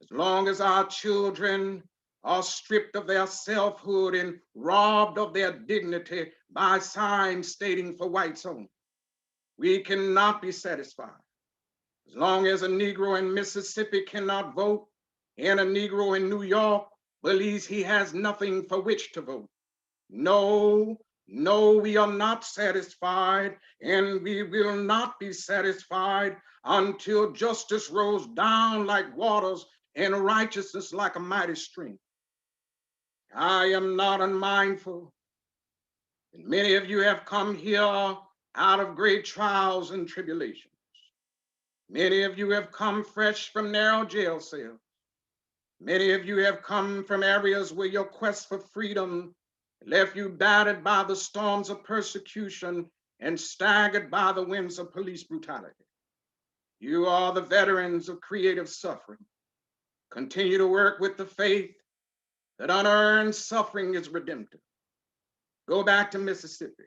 as long as our children are stripped of their selfhood and robbed of their dignity by signs stating for whites only. We cannot be satisfied as long as a Negro in Mississippi cannot vote and a Negro in New York believes he has nothing for which to vote. No, no, we are not satisfied, and we will not be satisfied until justice rolls down like waters and righteousness like a mighty stream. I am not unmindful, and many of you have come here out of great trials and tribulations. Many of you have come fresh from narrow jail cells. Many of you have come from areas where your quest for freedom left you battered by the storms of persecution and staggered by the winds of police brutality. You are the veterans of creative suffering. Continue to work with the faith that unearned suffering is redemptive. Go back to Mississippi.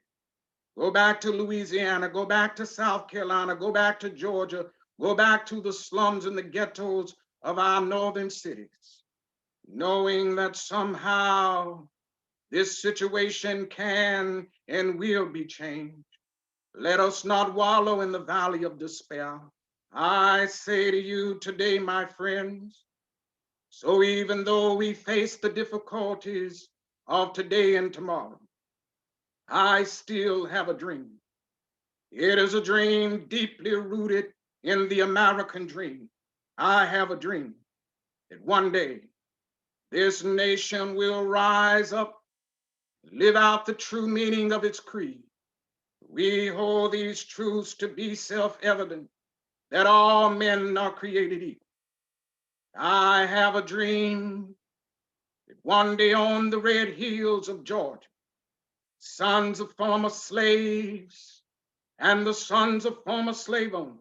Go back to Louisiana. Go back to South Carolina. Go back to Georgia. Go back to the slums and the ghettos of our northern cities, knowing that somehow this situation can and will be changed. Let us not wallow in the valley of despair. I say to you today, my friends, so even though we face the difficulties of today and tomorrow, I still have a dream. It is a dream deeply rooted in the American dream. I have a dream that one day this nation will rise up, live out the true meaning of its creed. We hold these truths to be self-evident, that all men are created equal. I have a dream that one day on the red hills of Georgia, sons of former slaves and the sons of former slave owners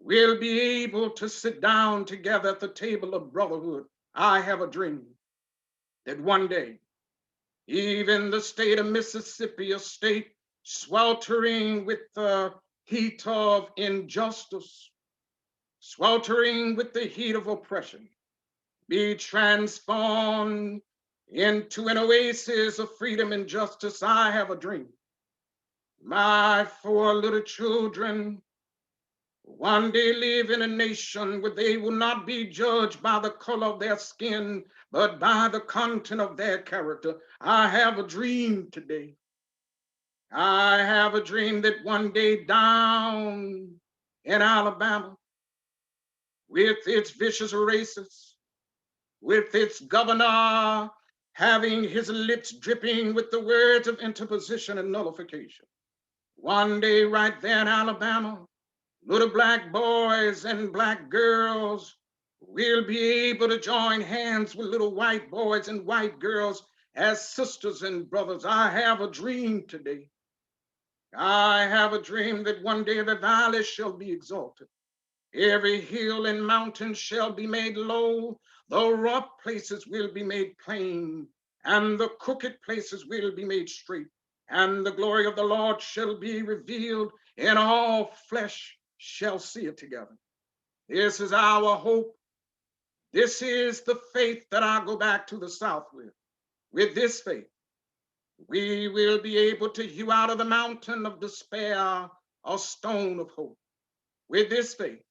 will be able to sit down together at the table of brotherhood. I have a dream that one day, even the state of Mississippi, a state sweltering with the heat of injustice, sweltering with the heat of oppression, be transformed into an oasis of freedom and justice. I have a dream. My 4 little children one day live in a nation where they will not be judged by the color of their skin, but by the content of their character. I have a dream today. I have a dream that one day down in Alabama, with its vicious racists, with its governor having his lips dripping with the words of interposition and nullification, one day right there in Alabama, little black boys and black girls will be able to join hands with little white boys and white girls as sisters and brothers. I have a dream today. I have a dream that one day the valley shall be exalted. Every hill and mountain shall be made low. The rough places will be made plain, and the crooked places will be made straight. And the glory of the Lord shall be revealed, and all flesh shall see it together. This is our hope. This is the faith that I go back to the South with. With this faith, we will be able to hew out of the mountain of despair a stone of hope. With this faith,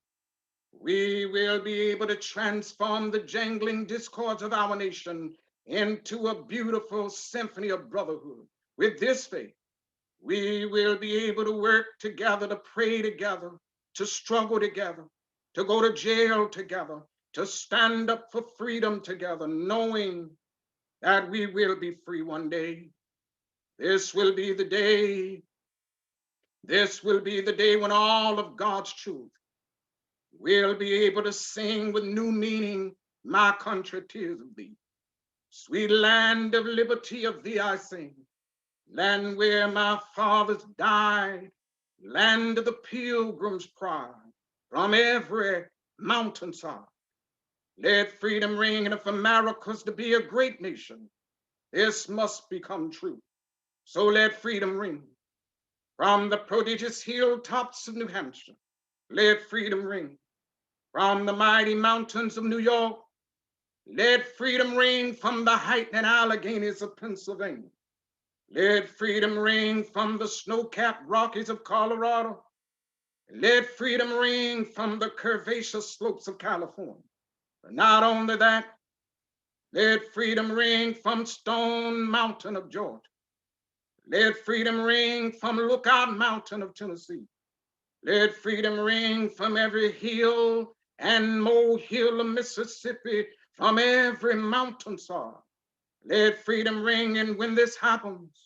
we will be able to transform the jangling discords of our nation into a beautiful symphony of brotherhood. With this faith, we will be able to work together, to pray together, to struggle together, to go to jail together, to stand up for freedom together, knowing that we will be free one day. This will be the day. This will be the day when all of God's truth will be able to sing with new meaning, my country, tears of thee. Sweet land of liberty, of thee I sing. Land where my fathers died, land of the pilgrim's pride, from every mountainside. Let freedom ring, and if America's to be a great nation, this must become true. So let freedom ring from the prodigious hilltops of New Hampshire. Let freedom ring from the mighty mountains of New York. Let freedom ring from the heightening Alleghenies of Pennsylvania. Let freedom ring from the snow-capped Rockies of Colorado. Let freedom ring from the curvaceous slopes of California. But not only that, let freedom ring from Stone Mountain of Georgia. Let freedom ring from Lookout Mountain of Tennessee. Let freedom ring from every hill and molehill of Mississippi, from every mountainside. Let freedom ring, and when this happens,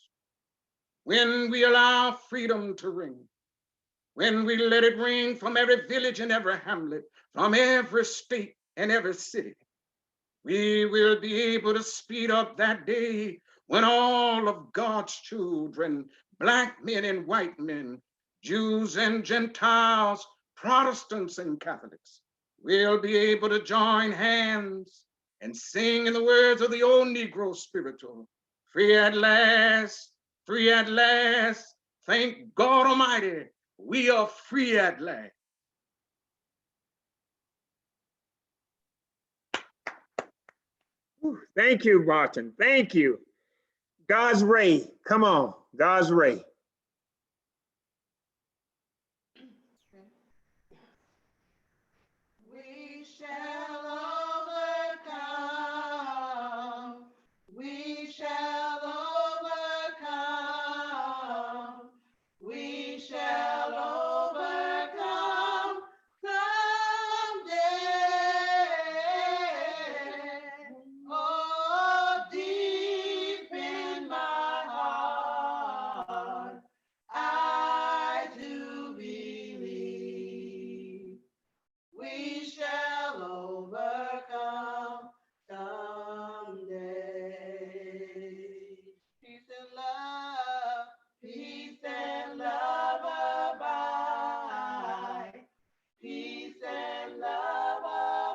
when we allow freedom to ring, when we let it ring from every village and every hamlet, from every state and every city, we will be able to speed up that day when all of God's children, black men and white men, Jews and Gentiles, Protestants and Catholics, will be able to join hands and sing in the words of the old Negro spiritual, free at last, free at last, thank God Almighty, we are free at last. Thank you, Martin. Thank you. God's Ray, come on, God's Ray. We shall overcome. We shall overcome. We shall overcome someday. Oh, deep in my heart, I do believe we shall overcome someday. Peace and love abide. Peace and love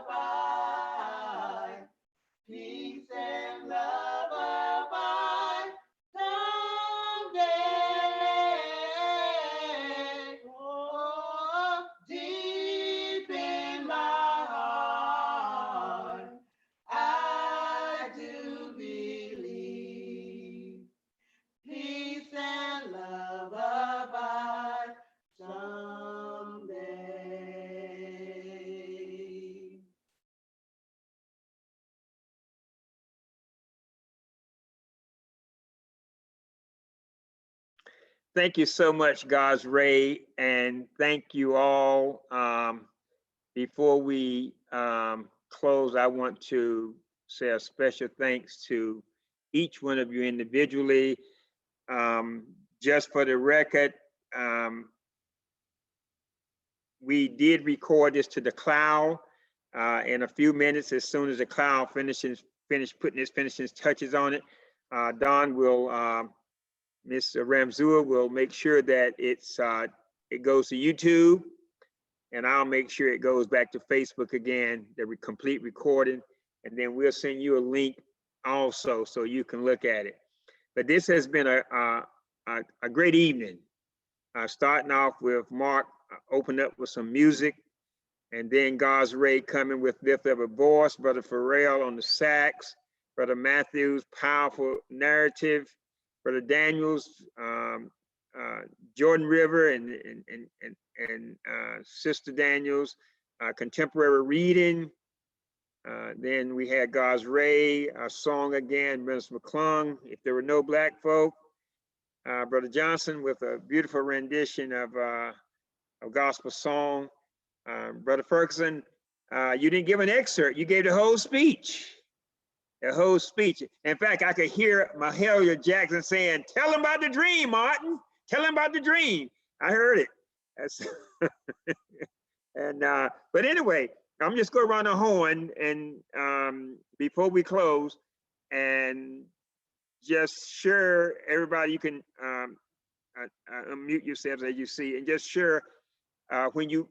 abide. Peace and love abide someday. Oh, deep in my heart, I do believe. Peace and love abide someday. Thank you so much, God's Ray, and thank you all. Before we close, I want to say a special thanks to each one of you individually. Just for the record, we did record this to the cloud in a few minutes. As soon as the cloud finishes putting its finishing touches on it, Don will, Ms. Ramzua will make sure that it goes to YouTube, and I'll make sure it goes back to Facebook again, the complete recording, and then we'll send you a link also so you can look at it. But this has been a great evening. Starting off with Mark opened up with some music, and then God's Ray coming with Lift Up a Voice, Brother Ferrell on the sax, Brother Matthews, powerful narrative, Brother Daniels, Jordan River and Sister Daniels, contemporary reading. Then we had God's Ray, our song again, Brother McClung, If There Were No Black Folk. Brother Johnson with a beautiful rendition of a gospel song. Brother Ferguson, you didn't give an excerpt, you gave the whole speech. The whole speech. In fact, I could hear Mahalia Jackson saying, "Tell him about the dream, Martin. Tell him about the dream." I heard it. And but anyway, I'm just going to run a horn and before we close, and just share everybody. You can unmute yourselves as you see, and just share when you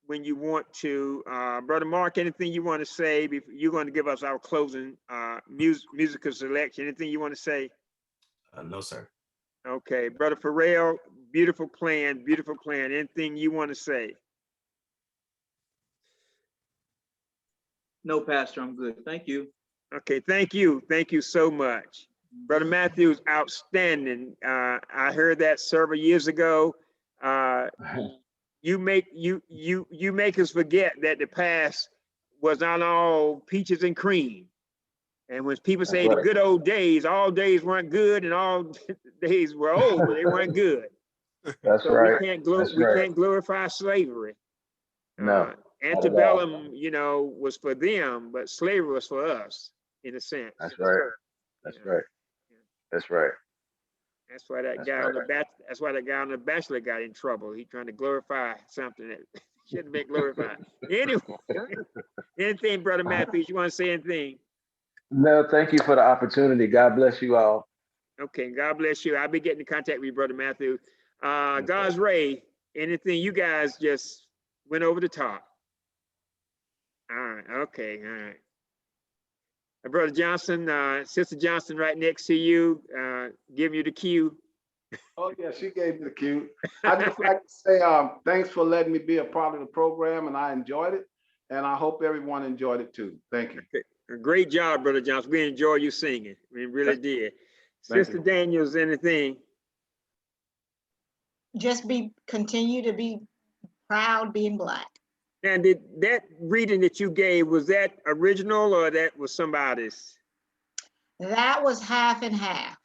want to. Brother Mark, anything you want to say? You're going to give us our closing musical selection. Anything you want to say? No, sir. Okay, Brother Ferrell, beautiful plan, beautiful plan. Anything you want to say? No, Pastor, I'm good. Thank you. Okay, thank you so much. Brother Matthews, outstanding. I heard that several years ago. You make us forget that the past was not all peaches and cream. And when people say the good old days, all days weren't good and all days were old, but they weren't good. That's So right. we can't That's right. can't glorify slavery. No. Antebellum, was for them, but slavery was for us, in a sense. That's right. That's right. That's right. That's why that guy on the Bachelor got in trouble. He trying to glorify something that shouldn't be glorified. Anyway, anything, Brother Matthews, you want to say anything? No, thank you for the opportunity. God bless you all. Okay, God bless you. I'll be getting in contact with you, Brother Matthew. God's Ray, anything, you guys just went over the top. All right, okay, all right. Brother Johnson, Sister Johnson right next to you, give you the cue. Oh, yeah, she gave me the cue. I'd just like to say thanks for letting me be a part of the program, and I enjoyed it, and I hope everyone enjoyed it too. Thank you. Okay. Great job, Brother Johnson. We enjoy you singing. We really did. Thank Sister you. Daniels, anything? Just continue to be proud being Black. And did that reading that you gave, was that original or that was somebody's? That was half and half.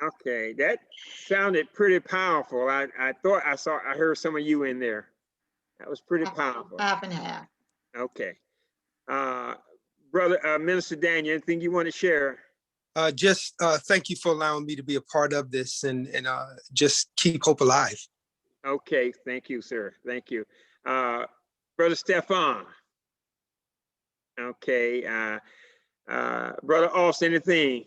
Okay, that sounded pretty powerful. I thought I heard some of you in there. That was pretty powerful. Half and half. Okay. Brother Minister Daniel, anything you want to share? Just thank you for allowing me to be a part of this and just keep hope alive. Okay, thank you, sir. Thank you. Brother Stephon. Okay. Brother Austin, anything?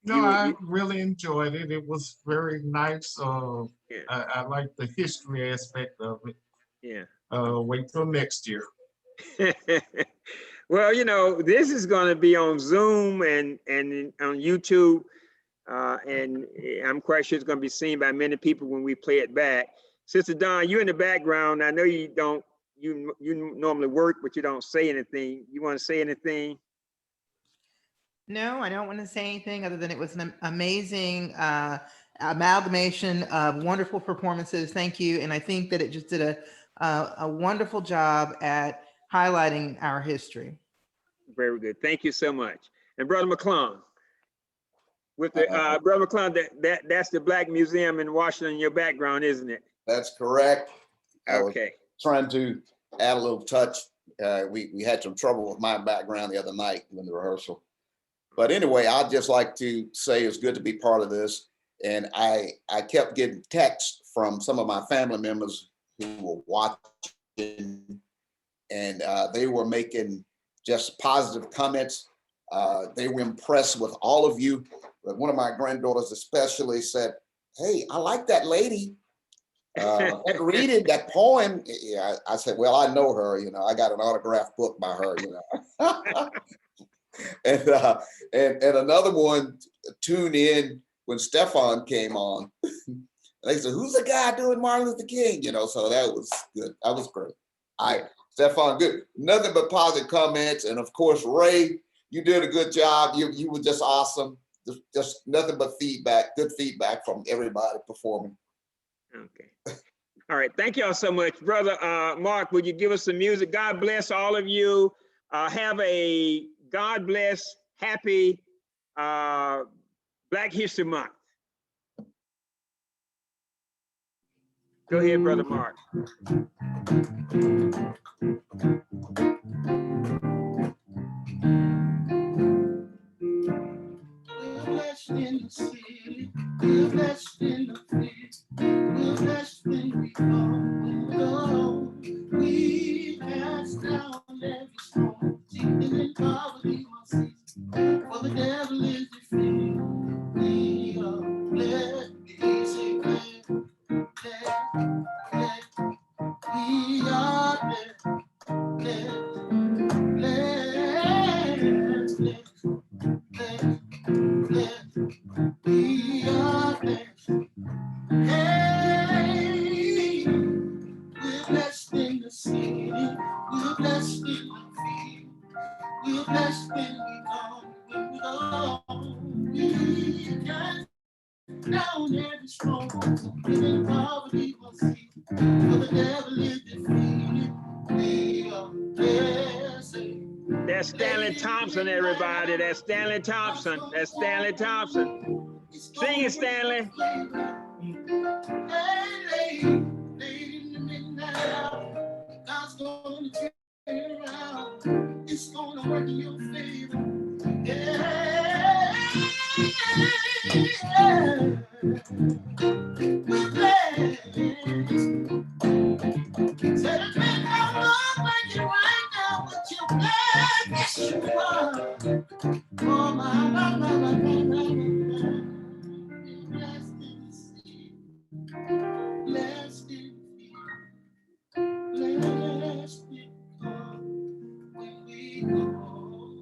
No, I really enjoyed it. It was very nice. Yeah. I like the history aspect of it. Yeah. Wait till next year. Well, this is going to be on Zoom and on YouTube, and I'm quite sure it's going to be seen by many people when we play it back. Sister Dawn, you in the background. I know you don't. You normally work, but you don't say anything. You want to say anything? No, I don't want to say anything other than it was an amazing amalgamation of wonderful performances. Thank you. And I think that it just did a wonderful job at highlighting our history. Very good. Thank you so much. And Brother McClung, with the Brother McClung, that's the Black Museum in Washington in your background, isn't it? That's correct. Okay. Trying to add a little touch. We had some trouble with my background the other night in the rehearsal. But anyway, I'd just like to say it's good to be part of this. And I kept getting texts from some of my family members who were watching, and they were making just positive comments. They were impressed with all of you. But one of my granddaughters especially said, "Hey, I like that lady. That reading, that poem." Yeah, I said, "Well, I know her. I got an autographed book by her. And another one tuned in when Stephon came on. They said, "Who's the guy doing Martin Luther King?" So that was good. That was great. Stephon, good. Nothing but positive comments. And of course, Ray, you did a good job. You were just awesome. Just nothing but feedback, good feedback from everybody performing. Okay. All right. Thank y'all so much. Brother Mark, would you give us some music? God bless all of you. Have a God bless, happy Black History Month. Go ahead, Brother Mark. We're blessed in the city, we're blessed in the field, we're blessed when we come and go. We cast down every storm, sickness and poverty must cease, for the devil is defeated. We are blessed. We are blessed. Hey, we're blessed in the city. We're blessed in the field. We're blessed when we come, when we go. We cast down every stronghold. Even poverty will see. For the devil is defeated. We are blessed. That's Stanley Thompson, everybody. That's Stanley Thompson. That's Stanley Thompson. Sing it, Stanley. Hey, late in the midnight hour, God's gonna turn it around. It's gonna work in your favor. Yeah. We're blessed. Said it may not look like it right now, but you're blessed. Yes, you are. Oh, my. Blessed in the sea, blessed in the field, blessed in come when we go.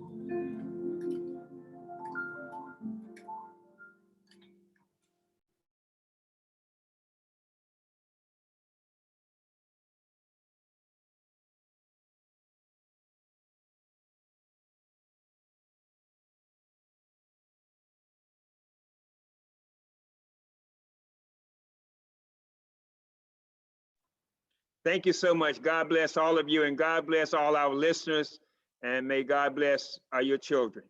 Thank you so much. God bless all of you, and God bless all our listeners, and may God bless your children.